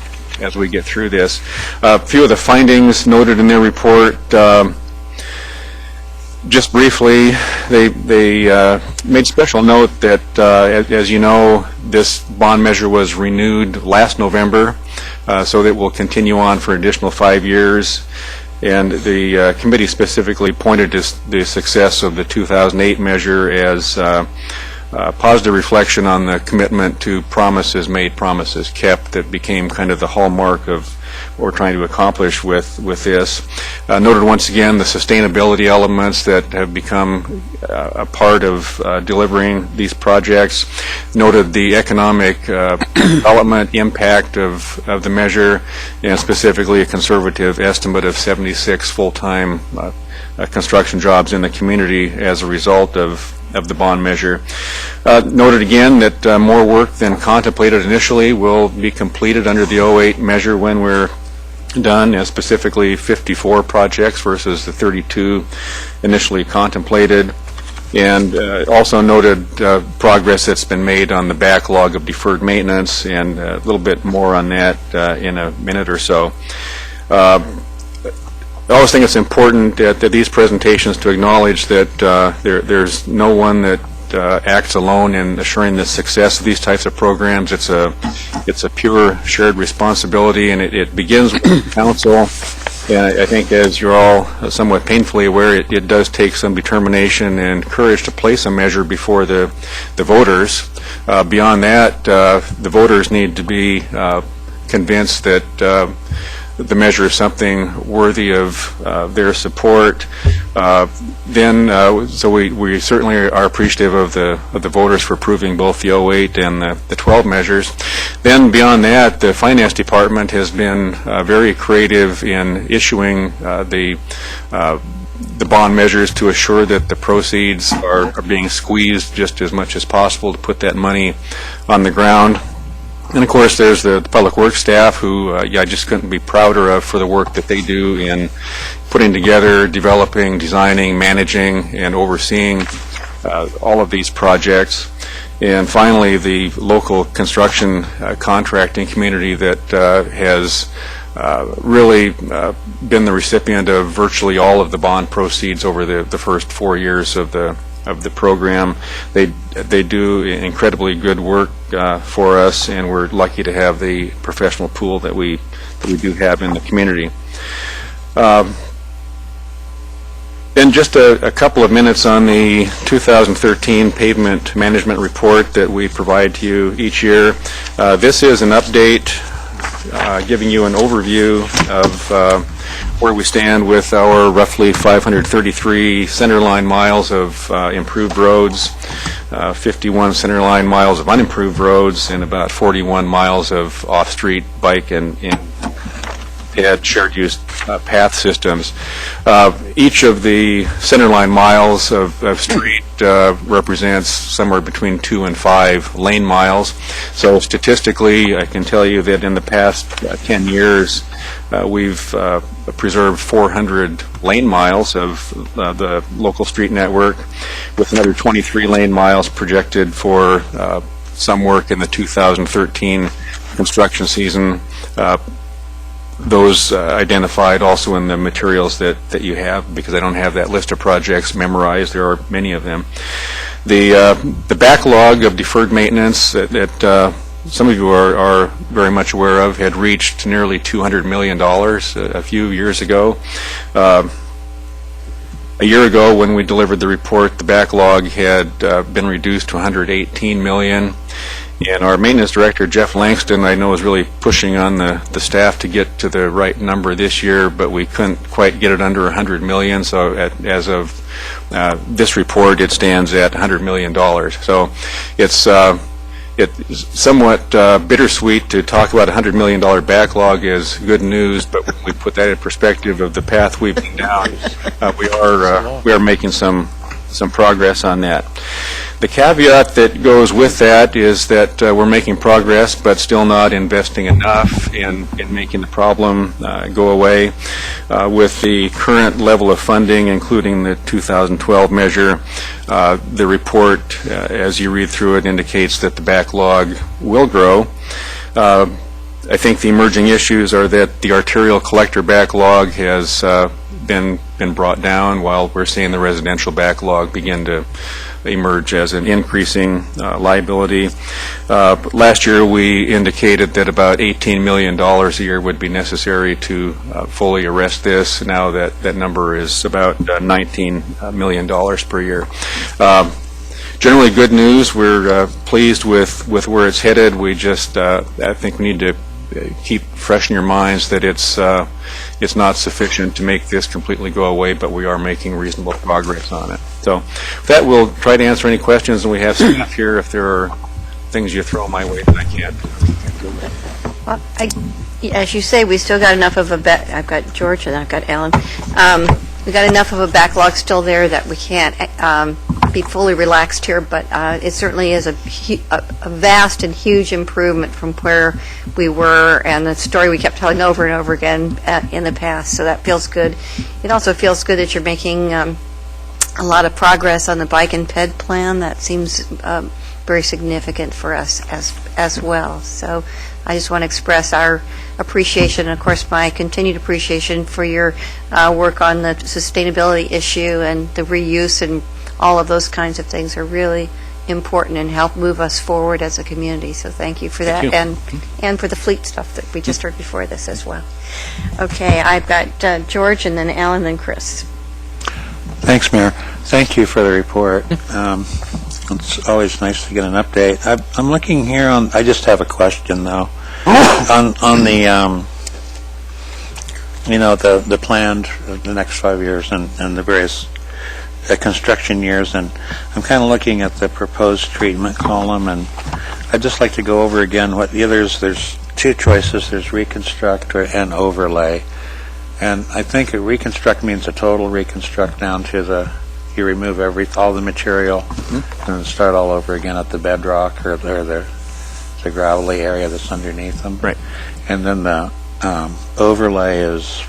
get through this. A few of the findings noted in their report. Just briefly, they made special note that, as you know, this bond measure was renewed last November, so that will continue on for an additional 5 years. And the committee specifically pointed to the success of the 2008 measure as a positive reflection on the commitment to promises made, promises kept, that became kind of the hallmark of what we're trying to accomplish with this. Noted once again the sustainability elements that have become a part of delivering these projects. Noted the economic development impact of the measure, and specifically a conservative estimate of 76 full-time construction jobs in the community as a result of the bond measure. Noted again that more work than contemplated initially will be completed under the 08 measure when we're done, and specifically 54 projects versus the 32 initially contemplated. And also noted progress that's been made on the backlog of deferred maintenance, and a little bit more on that in a minute or so. I always think it's important at these presentations to acknowledge that there's no one that acts alone in assuring the success of these types of programs. It's a pure shared responsibility, and it begins with the council. And I think, as you're all somewhat painfully aware, it does take some determination and courage to place a measure before the voters. Beyond that, the voters need to be convinced that the measure is something worthy of their support. So we certainly are appreciative of the voters for approving both the 08 and the 12 measures. Then beyond that, the Finance Department has been very creative in issuing the bond measures to assure that the proceeds are being squeezed just as much as possible to put that money on the ground. And of course, there's the Public Works staff, who I just couldn't be prouder of for the work that they do in putting together, developing, designing, managing, and overseeing all of these projects. And finally, the local construction contracting community that has really been the recipient of virtually all of the bond proceeds over the first 4 years of the program. They do incredibly good work for us, and we're lucky to have the professional pool that we do have in the community. And just a couple of minutes on the 2013 pavement management report that we provide to you each year. This is an update giving you an overview of where we stand with our roughly 533 centerline miles of improved roads, 51 centerline miles of unimproved roads, and about 41 miles of off-street bike and shared use path systems. Each of the centerline miles of street represents somewhere between 2 and 5 lane miles. So statistically, I can tell you that in the past 10 years, we've preserved 400 lane miles of the local street network, with another 23 lane miles projected for some work in the 2013 construction season. Those identified also in the materials that you have, because I don't have that list of projects memorized. There are many of them. The backlog of deferred maintenance that some of you are very much aware of had reached nearly $200 million a few years ago. A year ago, when we delivered the report, the backlog had been reduced to $118 million. And our maintenance director, Jeff Langston, I know is really pushing on the staff to get to the right number this year, but we couldn't quite get it under $100 million. So as of this report, it stands at $100 million. So it's somewhat bittersweet to talk about a $100 million backlog as good news, but when we put that in perspective of the path we've been down, we are making some progress on that. The caveat that goes with that is that we're making progress, but still not investing enough in making the problem go away. With the current level of funding, including the 2012 measure, the report, as you read through it, indicates that the backlog will grow. I think the emerging issues are that the arterial collector backlog has been brought down, while we're seeing the residential backlog begin to emerge as an increasing liability. Last year we indicated that about $18 million a year would be necessary to fully arrest this. Now that number is about $19 million per year. Generally good news. We're pleased with where it's headed. We just, I think we need to keep fresh in your minds that it's not sufficient to make this completely go away, but we are making reasonable progress on it. So with that, we'll try to answer any questions, and we have staff here if there are things you throw my way that I can't. Well, as you say, we still got enough of I've got George and I've got Alan. We got enough of a backlog still there that we can't be fully relaxed here, but it certainly is a vast and huge improvement from where we were and the story we kept telling over and over again in the past, so that feels good. It also feels good that you're making a lot of progress on the bike and ped plan. That seems very significant for us as well. So I just want to express our appreciation, and of course my continued appreciation for your work on the sustainability issue, and the reuse and all of those kinds of things are really important and help move us forward as a community. So thank you for that, and for the fleet stuff that we just heard before this as well. Okay, I've got George, and then Alan, then Chris. Thanks, Mayor. Thank you for the report. It's always nice to get an update. I'm looking here on, I just have a question though, on the, the planned, the next 5 years and the various construction years, and I'm kind of looking at the proposed treatment column, and I'd just like to go over again what the others, there's two choices, there's reconstruct and overlay. And I think a reconstruct means a total reconstruct down to you remove all the material and start all over again at the bedrock or the gravelly area that's underneath them. Right. And then the overlay is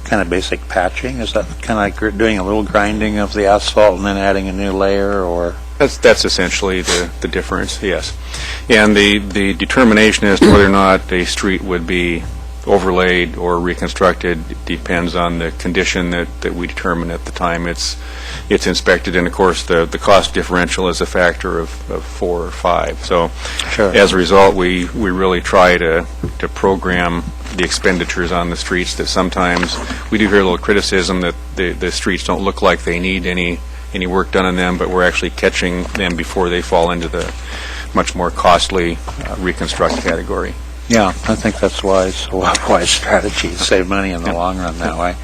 kind of basic patching. Is that kind of like doing a little grinding of the asphalt and then adding a new layer, or? That's essentially the difference, yes. And the determination as to whether or not a street would be overlaid or reconstructed depends on the condition that we determine at the time it's inspected, and of course the cost differential is a factor of 4 or 5. So sure. As a result, we really try to program the expenditures on the streets. That sometimes we do hear a little criticism that the streets don't look like they need any work done on them, but we're actually catching them before they fall into the much more costly reconstruct category. Yeah, I think that's wise strategy, save money in the long run that way.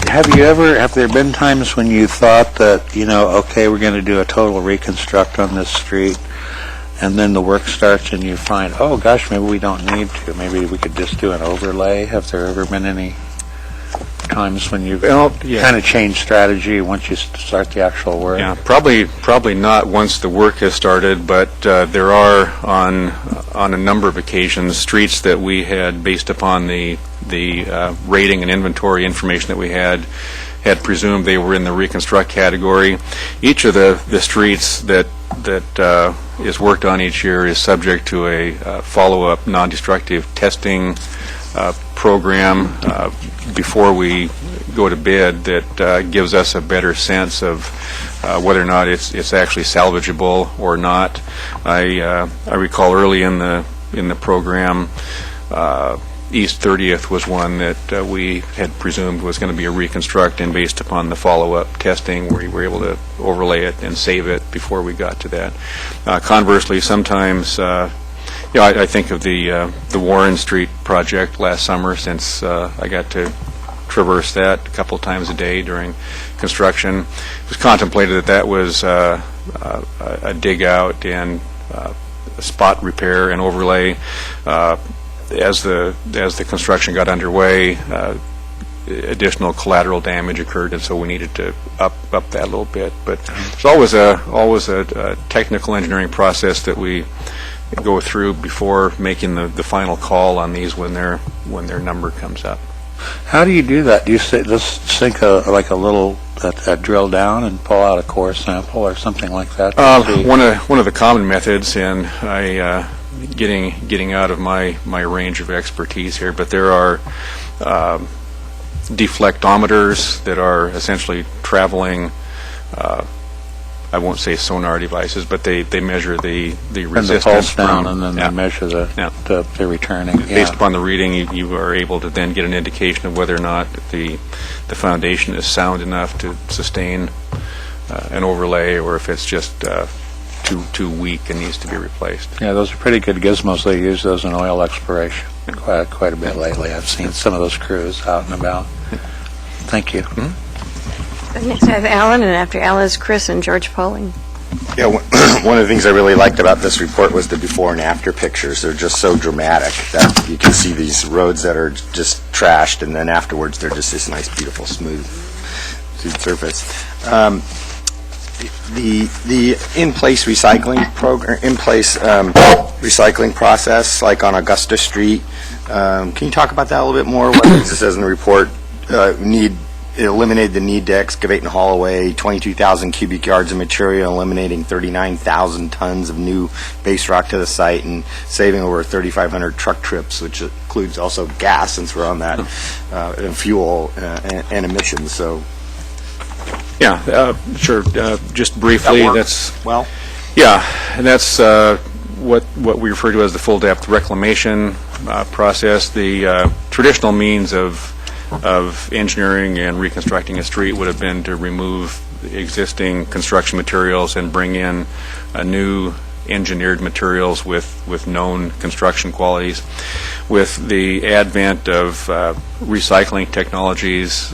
Have there been times when you thought that, okay, we're going to do a total reconstruct on this street, and then the work starts and you find, oh gosh, maybe we don't need to, maybe we could just do an overlay? Have there ever been any times when you've kind of changed strategy once you start the actual work? Yeah, probably not once the work has started, but there are on a number of occasions streets that we had, based upon the rating and inventory information that we had presumed they were in the reconstruct category. Each of the streets that is worked on each year is subject to a follow-up non-destructive testing program before we go to bid that gives us a better sense of whether or not it's actually salvageable or not. I recall early in the program, East 30th was one that we had presumed was going to be a reconstruct, and based upon the follow-up testing, we were able to overlay it and save it before we got to that. Conversely, sometimes I think of the Warren Street project last summer, since I got to traverse that a couple of times a day during construction. It was contemplated that was a dig out and a spot repair and overlay. As the construction got underway, additional collateral damage occurred, and so we needed to up that a little bit. But it's always a technical engineering process that we go through before making the final call on these when their number comes up. How do you do that? Do you just sink a drill down and pull out a core sample or something like that? One of the common methods, and I getting out of my range of expertise here, but there are deflectometers that are essentially traveling, I won't say sonar devices, but they measure the resistance. And the pulse down, and then they measure the returning. Based upon the reading, you are able to then get an indication of whether or not the foundation is sound enough to sustain an overlay, or if it's just too weak and needs to be replaced. Yeah, those are pretty good gizmos. They use those in oil exploration quite a bit lately. I've seen some of those crews out and about. Thank you. Next I have Alan, and after Alan is Chris and George Poling. Yeah, one of the things I really liked about this report was the before and after pictures. They're just so dramatic that you can see these roads that are just trashed, and then afterwards they're just this nice, beautiful, smooth surface. The in-place recycling program, recycling process, like on Augusta Street. Can you talk about that a little bit more? What it says in the report, it eliminated the need to excavate and haul away 22,000 cubic yards of material, eliminating 39,000 tons of new base rock to the site, and saving over 3,500 truck trips, which includes also gas, since we're on that, and fuel and emissions. So. Yeah, sure. Just briefly, that's what we refer to as the full depth reclamation process. The traditional means of engineering and reconstructing a street would have been to remove existing construction materials and bring in new engineered materials with known construction qualities. With the advent of recycling technologies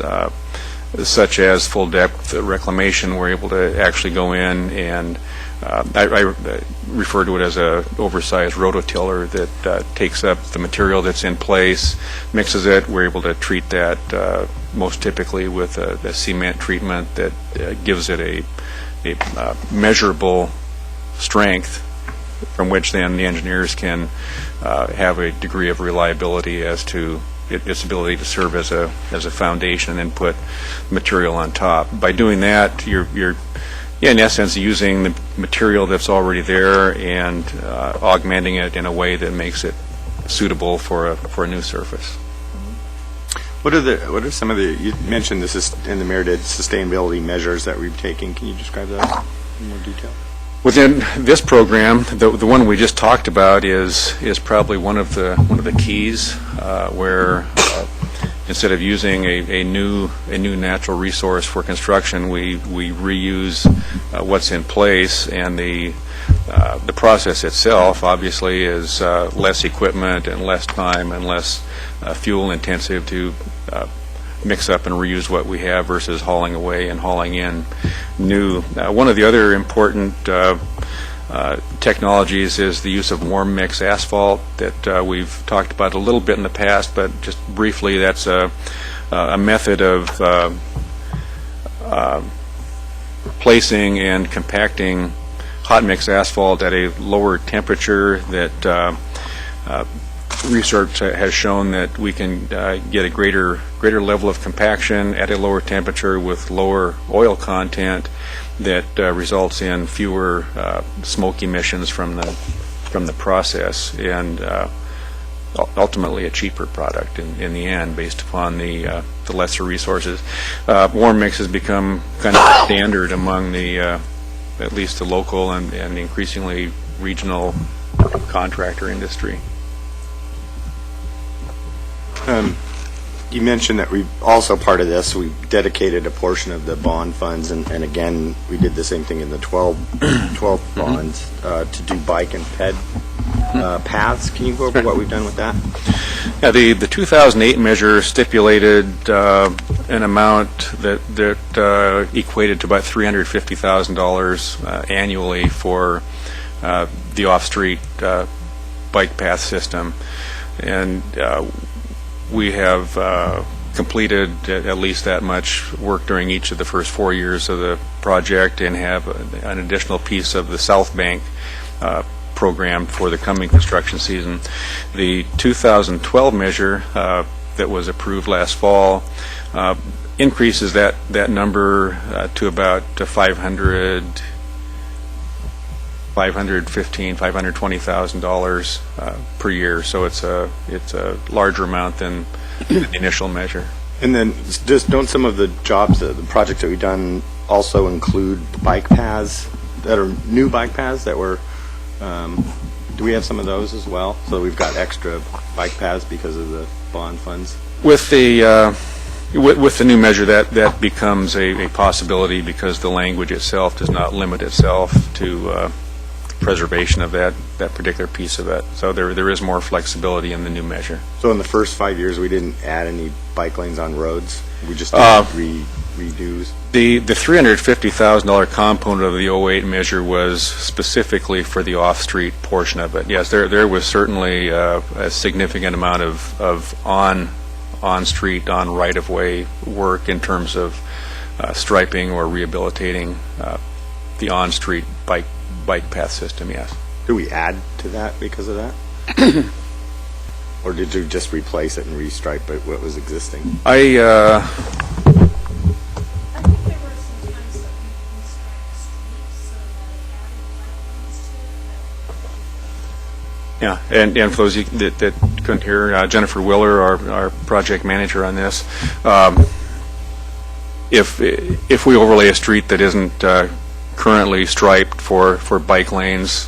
such as full depth reclamation, we're able to actually go in and I refer to it as a oversized rototiller that takes up the material that's in place, mixes it. We're able to treat that most typically with a cement treatment that gives it a measurable strength from which then the engineers can have a degree of reliability as to its ability to serve as a foundation and then put material on top. By doing that, you're in essence using the material that's already there and augmenting it in a way that makes it suitable for a new surface. What are some of the, you mentioned this is in the merited sustainability measures that we've taken. Can you describe that in more detail? Within this program, the one we just talked about is probably one of the keys where instead of using a new natural resource for construction, we reuse what's in place, and the the process itself, obviously, is less equipment and less time and less fuel intensive to mix up and reuse what we have versus hauling away and hauling in new. One of the other important technologies is the use of warm mix asphalt that we've talked about a little bit in the past, but just briefly, that's a method of placing and compacting hot mix asphalt at a lower temperature that research has shown that we can get a greater level of compaction at a lower temperature with lower oil content that results in fewer smoke emissions from the process, and ultimately a cheaper product in the end based upon the lesser resources. Warm mix has become kind of standard among the at least the local and increasingly regional contractor industry. You mentioned that we also part of this, we dedicated a portion of the bond funds, and again, we did the same thing in the 12 bonds to do bike and ped paths. Can you go over what we've done with that? Yeah, the 2008 measure stipulated an amount that equated to about $350,000 annually for the off-street bike path system, and we have completed at least that much work during each of the first 4 years of the project, and have an additional piece of the South Bank program for the coming construction season. The 2012 measure that was approved last fall increases that number to about $520,000 per year. So it's a larger amount than the initial measure. And then, don't some of the jobs, the projects that we've done, also include bike paths that are new bike paths that were? Do we have some of those as well? So we've got extra bike paths because of the bond funds. With the new measure, that becomes a possibility because the language itself does not limit itself to preservation of that particular piece of it. So there is more flexibility in the new measure. So in the first 5 years, we didn't add any bike lanes on roads? We just did redos? The $350,000 component of the 08 measure was specifically for the off-street portion of it. Yes, there was certainly a significant amount of on-street, on right-of-way work in terms of striping or rehabilitating the on-street bike path system, yes. Do we add to that because of that? Or did you just replace it and restripe it, what was existing? I think there were some times that we restriped streets so that it added bike lanes to it. Yeah, and for those that couldn't hear, Jennifer Willer, our project manager on this, if we overlay a street that isn't currently striped for bike lanes,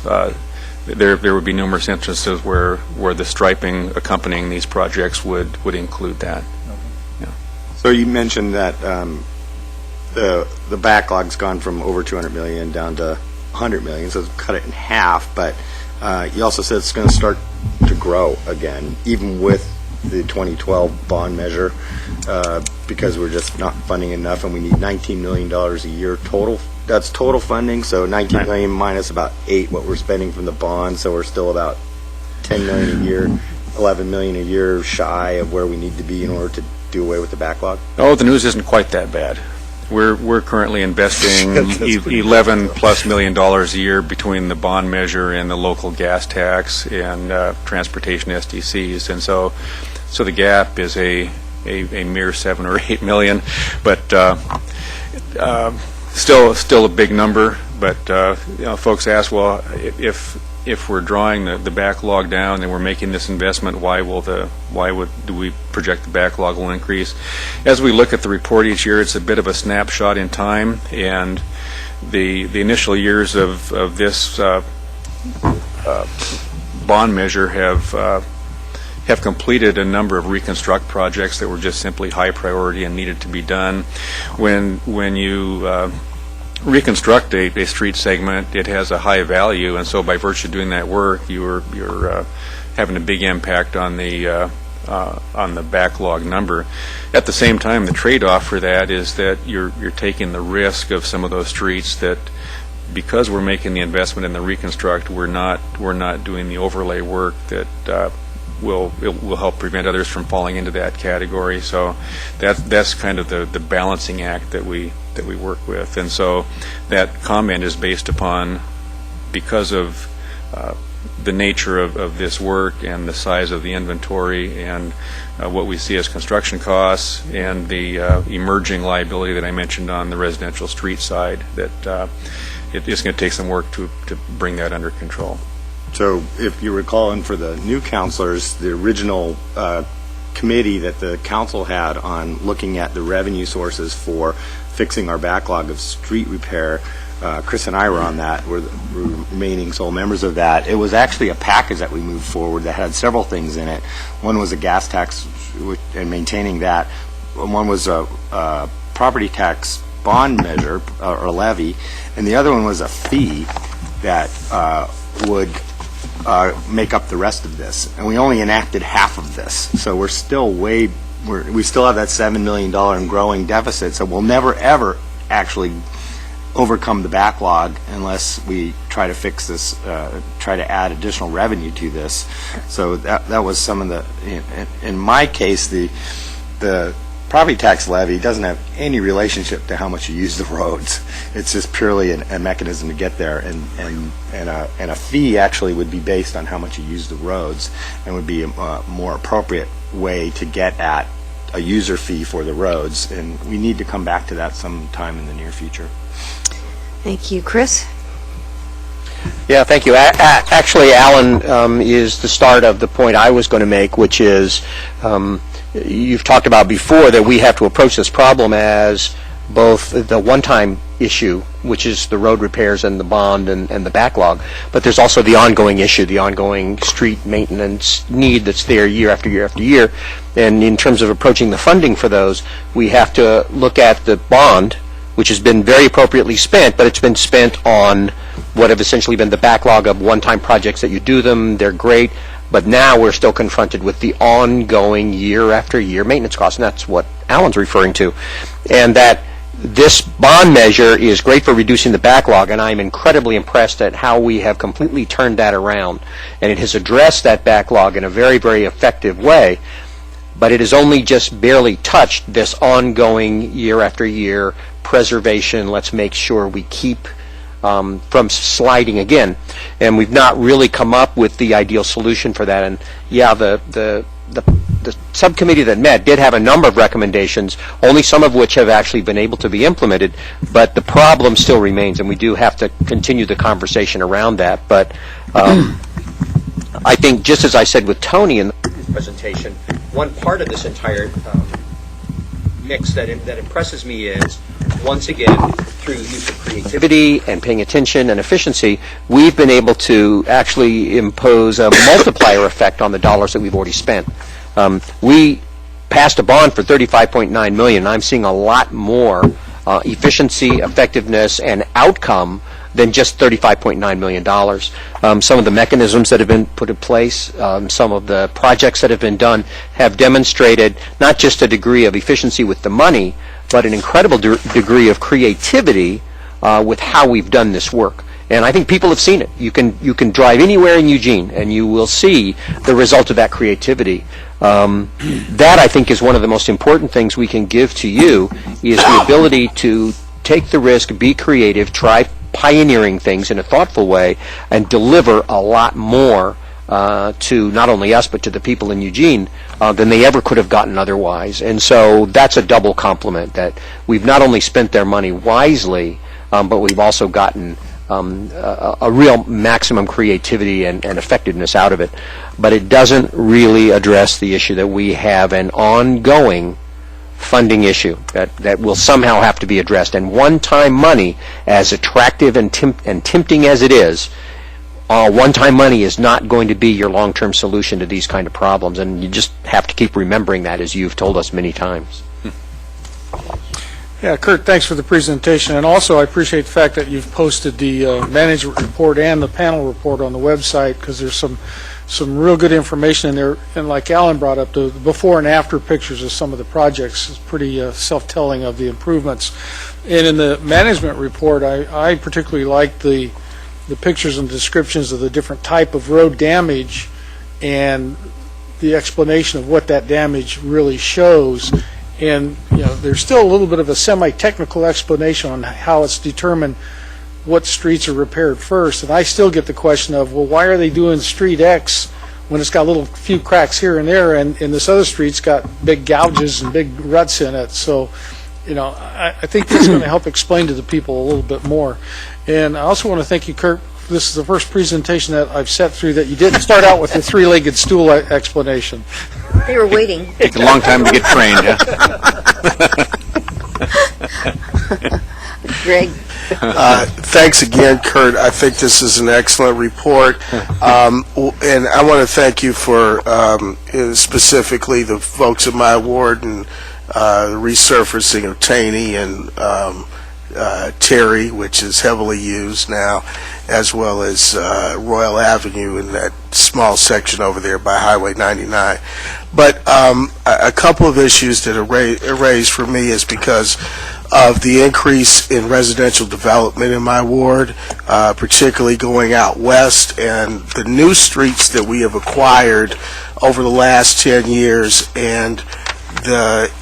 there would be numerous instances where the striping accompanying these projects would include that. Yeah. So you mentioned that the backlog's gone from over 200 million down to 100 million, so it's cut it in half, but you also said it's going to start to grow again, even with the 2012 bond measure, because we're just not funding enough, and we need $19 million a year total. That's total funding, so 19 million minus about 8 what we're spending from the bond, so we're still about 10 million a year, 11 million a year shy of where we need to be in order to do away with the backlog. Oh, the news isn't quite that bad. We're currently investing $11+ million a year between the bond measure and the local gas tax and transportation SDCs, and so the gap is a mere 7 or 8 million, but still a big number. But folks ask, well, if we're drawing the backlog down and we're making this investment, do we project the backlog will increase? As we look at the report each year, it's a bit of a snapshot in time, and the initial years of this bond measure have completed a number of reconstruct projects that were just simply high priority and needed to be done. When you reconstruct a street segment, it has a high value, and so by virtue of doing that work, you're having a big impact on the backlog number. At the same time, the trade-off for that is that you're taking the risk of some of those streets that, because we're making the investment in the reconstruct, we're not doing the overlay work that will help prevent others from falling into that category. So that's kind of the balancing act that we work with. And so that comment is based upon, because of the nature of this work and the size of the inventory and what we see as construction costs and the emerging liability that I mentioned on the residential street side, that it's going to take some work to bring that under control. So if you recall, and for the new counselors, the original committee that the council had on looking at the revenue sources for fixing our backlog of street repair, Chris and I were on that. We're the remaining sole members of that. It was actually a package that we moved forward that had several things in it. One was a gas tax and maintaining that. One was a property tax bond measure or levy, and the other one was a fee that would make up the rest of this. And we only enacted half of this, so we're still we still have that $7 million and growing deficit. So we'll never ever actually overcome the backlog unless we try to fix this, try to add additional revenue to this. So that was some of the. In my case, the property tax levy doesn't have any relationship to how much you use the roads. It's just purely a mechanism to get there, and a fee actually would be based on how much you use the roads, and would be a more appropriate way to get at a user fee for the roads. And we need to come back to that sometime in the near future. Thank you. Chris? Yeah, thank you. Actually, Alan is the start of the point I was going to make, which is you've talked about before that we have to approach this problem as both the one-time issue, which is the road repairs and the bond and the backlog, but there's also the ongoing issue, the ongoing street maintenance need that's there year after year after year. And in terms of approaching the funding for those, we have to look at the bond, which has been very appropriately spent, but it's been spent on what have essentially been the backlog of one-time projects that you do them, they're great, but now we're still confronted with the ongoing year after year maintenance costs, and that's what Alan's referring to. And that this bond measure is great for reducing the backlog, and I'm incredibly impressed at how we have completely turned that around. And it has addressed that backlog in a very, very effective way, but it has only just barely touched this ongoing year after year preservation. Let's make sure we keep from sliding again. And we've not really come up with the ideal solution for that. And yeah, the subcommittee that met did have a number of recommendations, only some of which have actually been able to be implemented, but the problem still remains, and we do have to continue the conversation around that. But I think, just as I said with Tony in the presentation, one part of this entire mix that impresses me is, once again, through use of creativity and paying attention and efficiency, we've been able to actually impose a multiplier effect on the dollars that we've already spent. We passed a bond for $35.9 million, and I'm seeing a lot more efficiency, effectiveness, and outcome than just $35.9 million. Some of the mechanisms that have been put in place, some of the projects that have been done have demonstrated not just a degree of efficiency with the money, but an incredible degree of creativity with how we've done this work. And I think people have seen it. You can drive anywhere in Eugene, and you will see the result of that creativity. That, I think, is one of the most important things we can give to you, is the ability to take the risk, be creative, try pioneering things in a thoughtful way, and deliver a lot more to not only us, but to the people in Eugene than they ever could have gotten otherwise. And so that's a double compliment, that we've not only spent their money wisely, but we've also gotten a real maximum creativity and effectiveness out of it. But it doesn't really address the issue that we have an ongoing funding issue that will somehow have to be addressed. And one-time money, as attractive and tempting as it is, one-time money is not going to be your long-term solution to these kind of problems. And you just have to keep remembering that, as you've told us many times. Yeah, Kurt, thanks for the presentation, and also I appreciate the fact that you've posted the management report and the panel report on the website, because there's some real good information in there, and like Alan brought up, the before and after pictures of some of the projects is pretty self-telling of the improvements. And in the management report, I particularly like the pictures and descriptions of the different type of road damage and the explanation of what that damage really shows. And, there's still a little bit of a semi-technical explanation on how it's determined what streets are repaired first. And I still get the question of, well, why are they doing street X when it's got a few cracks here and there, and this other street's got big gouges and big ruts in it? So, I think that's going to help explain to the people a little bit more. And I also want to thank you, Kurt. This is the first presentation that I've sat through that you didn't start out with the three-legged stool explanation. They were waiting. Take a long time to get trained, Greg. Thanks again, Kurt. I think this is an excellent report. And I want to thank you for specifically the folks in my ward and the resurfacing of Taney and Terry, which is heavily used now, as well as Royal Avenue in that small section over there by Highway 99. But a couple of issues that are raised for me is because of the increase in residential development in my ward, particularly going out west, and the new streets that we have acquired over the last 10 years. And the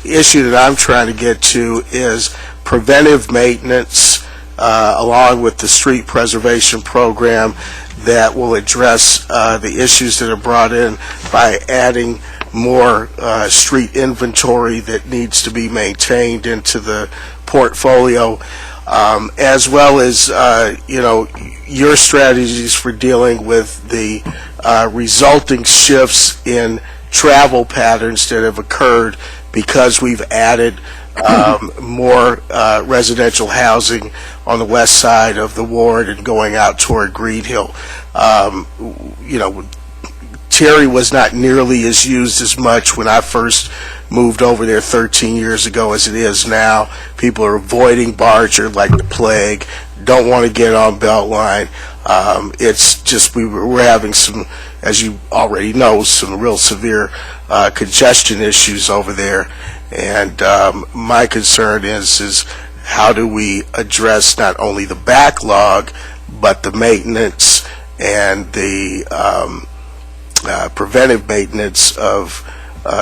issue that I'm trying to get to is preventive maintenance along with the street preservation program that will address the issues that are brought in by adding more street inventory that needs to be maintained into the portfolio, as well as your strategies for dealing with the resulting shifts in travel patterns that have occurred because we've added more residential housing on the west side of the ward and going out toward Greenhill. Terry was not nearly as used as much when I first moved over there 13 years ago as it is now. People are avoiding Barger like the plague, don't want to get on Beltline. It's just we're having some, as you already know, some real severe congestion issues over there. And my concern is how do we address not only the backlog, but the maintenance and the preventive maintenance of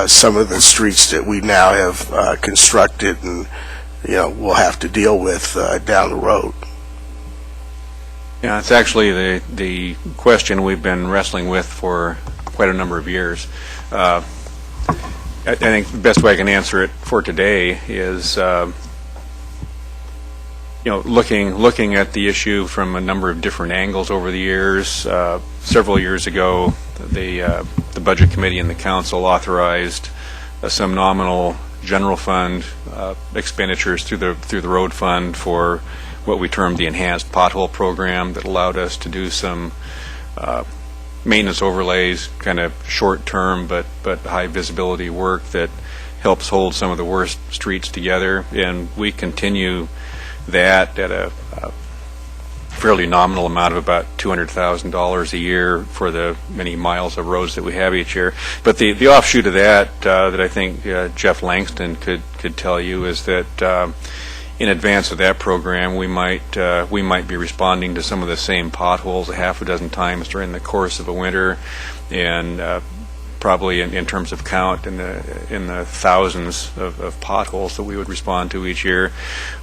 some of the streets that we now have constructed and we'll have to deal with down the road. Yeah, it's actually the question we've been wrestling with for quite a number of years. I think the best way I can answer it for today is looking at the issue from a number of different angles over the years. Several years ago, the Budget Committee and the Council authorized some nominal general fund expenditures through the road fund for what we termed the enhanced pothole program that allowed us to do some maintenance overlays, kind of short-term but high visibility work that helps hold some of the worst streets together. And we continue that at a fairly nominal amount of about $200,000 a year for the many miles of roads that we have each year. But the offshoot of that that I think Jeff Langston could tell you is that in advance of that program, we might be responding to some of the same potholes a half a dozen times during the course of a winter, and probably in terms of count in the thousands of potholes that we would respond to each year.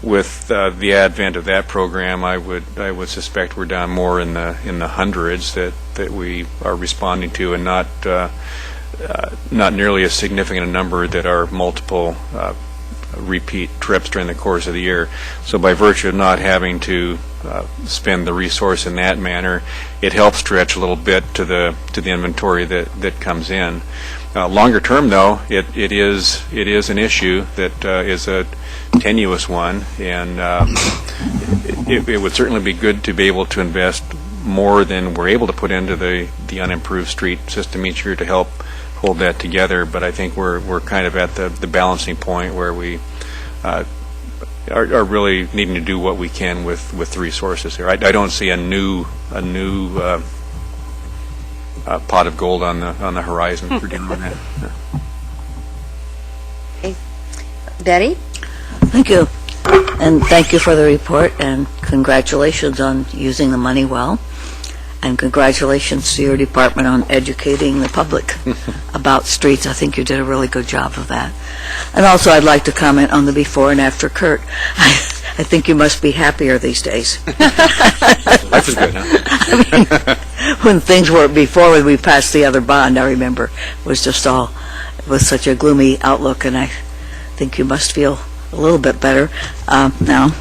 With the advent of that program, I would suspect we're down more in the hundreds that we are responding to, and not nearly as significant a number that are multiple repeat trips during the course of the year. So by virtue of not having to spend the resource in that manner, it helps stretch a little bit to the inventory that comes in. Longer term, though, it is an issue that is a tenuous one, and it would certainly be good to be able to invest more than we're able to put into the unimproved street system each year to help hold that together. But I think we're kind of at the balancing point where we are really needing to do what we can with the resources here. I don't see a new pot of gold on the horizon for doing that. Betty? Thank you. And thank you for the report, and congratulations on using the money well. And congratulations to your department on educating the public about streets. I think you did a really good job of that. And also, I'd like to comment on the before and after Kurt. I think you must be happier these days. Life is good, huh? When things were before, when we passed the other bond, I remember, it was just all, it was such a gloomy outlook, and I think you must feel a little bit better now.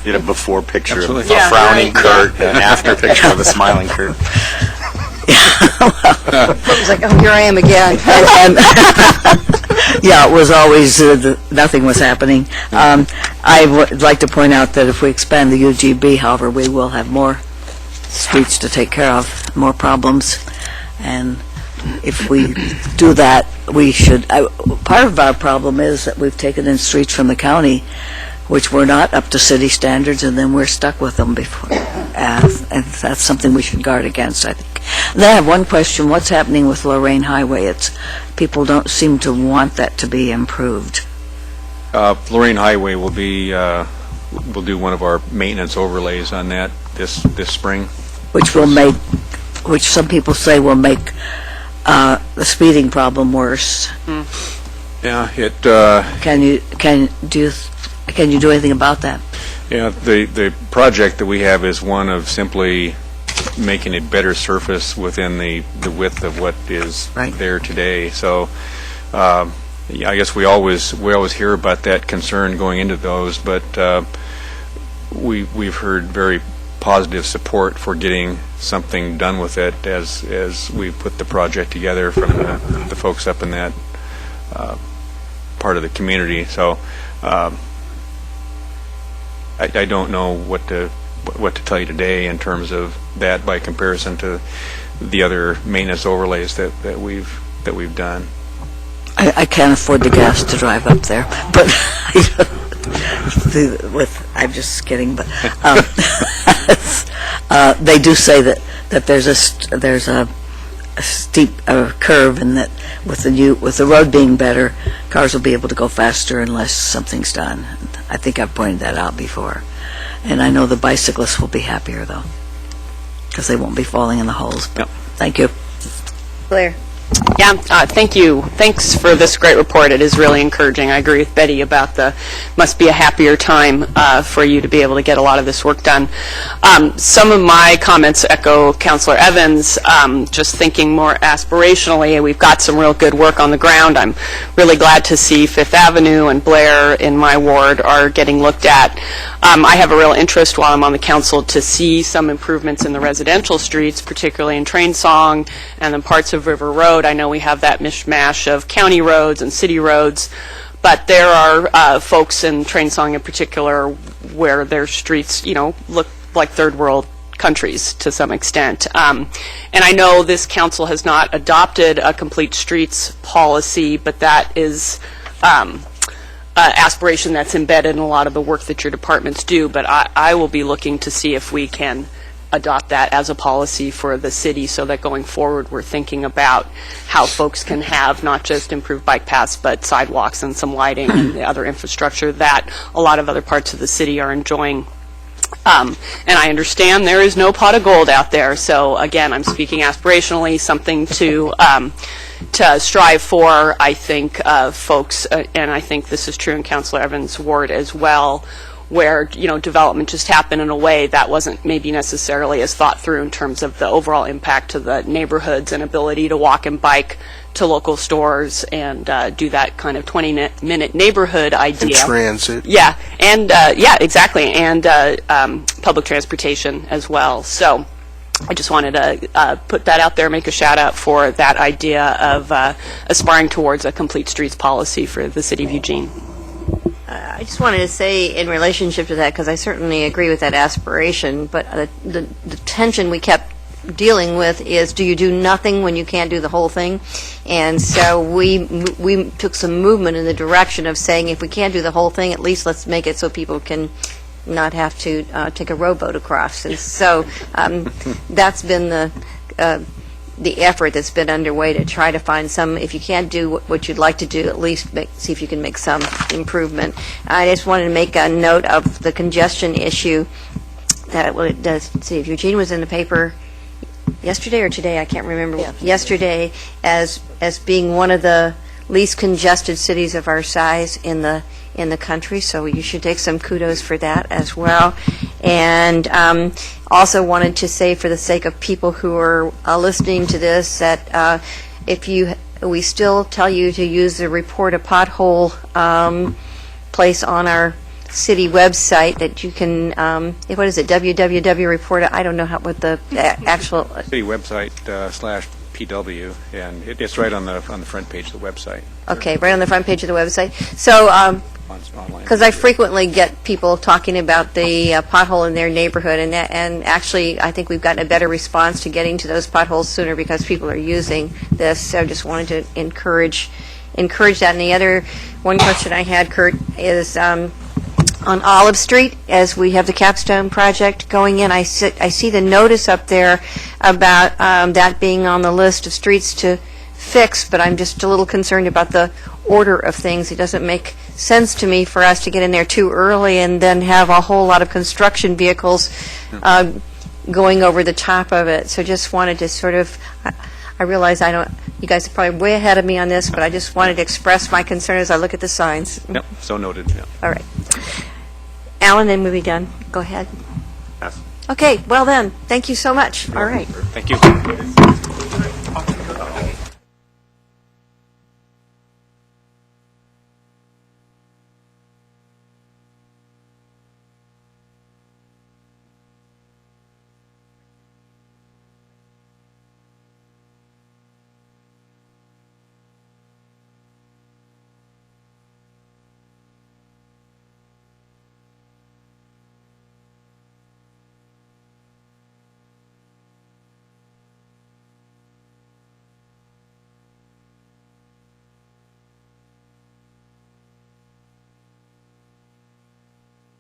Get a before picture of a Absolutely. frowning Kurt and an after picture of a smiling Kurt. It was like, oh, here I am again. Yeah, it was always, nothing was happening. I would like to point out that if we expand the UGB, however, we will have more streets to take care of, more problems. And if we do that, we should, part of our problem is that we've taken in streets from the county which were not up to city standards, and then we're stuck with them before. And that's something we should guard against, I think. Then I have one question. What's happening with Lorraine Highway? People don't seem to want that to be improved. Lorraine Highway will be, we'll do one of our maintenance overlays on that this spring. Which will make, which some people say will make the speeding problem worse. Yeah, it. Can you do anything about that? Yeah, the project that we have is one of simply making a better surface within the width of what is there today. So, yeah, I guess we always hear about that concern going into those, but we've heard very positive support for getting something done with it as we put the project together from the folks up in that part of the community. So. I don't know what to tell you today in terms of that by comparison to the other maintenance overlays that we've done. I can't afford the gas to drive up there, but I'm just kidding. But they do say that there's a steep curve, and that with the road being better, cars will be able to go faster unless something's done. I think I've pointed that out before. And I know the bicyclists will be happier, though, because they won't be falling in the holes. Yep. Thank you. Claire? Yeah, thank you. Thanks for this great report. It is really encouraging. I agree with Betty about must be a happier time for you to be able to get a lot of this work done. Some of my comments echo Councilor Evans, just thinking more aspirationally. We've got some real good work on the ground. I'm really glad to see Fifth Avenue and Blair in my ward are getting looked at. I have a real interest while I'm on the council to see some improvements in the residential streets, particularly in Train Song and then parts of River Road. I know we have that mishmash of county roads and city roads, but there are folks in Train Song in particular where their streets, look like third world countries to some extent. And I know this council has not adopted a complete streets policy, but that is aspiration that's embedded in a lot of the work that your departments do. But I will be looking to see if we can adopt that as a policy for the city, so that going forward we're thinking about how folks can have not just improved bike paths but sidewalks and some lighting and the other infrastructure that a lot of other parts of the city are enjoying. And I understand there is no pot of gold out there, so again, I'm speaking aspirationally, something to strive for. I think folks, and I think this is true in Councilor Evans' ward as well, where development just happened in a way that wasn't maybe necessarily as thought through in terms of the overall impact to the neighborhoods and ability to walk and bike to local stores and do that kind of 20-minute neighborhood idea. And transit. Yeah, and exactly, and public transportation as well. So I just wanted to put that out there, make a shout out for that idea of aspiring towards a complete streets policy for the city of Eugene. I just wanted to say in relationship to that, because I certainly agree with that aspiration, but the tension we kept dealing with is, do you do nothing when you can't do the whole thing? And so we took some movement in the direction of saying, if we can't do the whole thing, at least let's make it so people can not have to take a rowboat across. And so that's been the effort that's been underway to try to find some, if you can't do what you'd like to do, at least see if you can make some improvement. I just wanted to make a note of the congestion issue that it does. See, if Eugene was in the paper yesterday or today, I can't remember. Yesterday, as being one of the least congested cities of our size in the country, so you should take some kudos for that as well. And also wanted to say, for the sake of people who are listening to this, that we still tell you to use the Report a Pothole place on our city website that you can, what is it, www.report, I don't know what the actual... City website /PW, and it's right on the front page of the website. Okay, right on the front page of the website. So, because I frequently get people talking about the pothole in their neighborhood, and actually, I think we've gotten a better response to getting to those potholes sooner because people are using this. So I just wanted to encourage that. And the other one question I had, Kurt, is on Olive Street, as we have the capstone project going in. I see the notice up there about that being on the list of streets to fix, but I'm just a little concerned about the order of things. It doesn't make sense to me for us to get in there too early and then have a whole lot of construction vehicles going over the top of it. So just wanted to sort of, I realize you guys are probably way ahead of me on this, but I just wanted to express my concern as I look at the signs. Yep, so noted. Yeah. All right. Alan, then we'll be done. Go ahead. Yes. Okay, well then, thank you so much. All right. Thank you.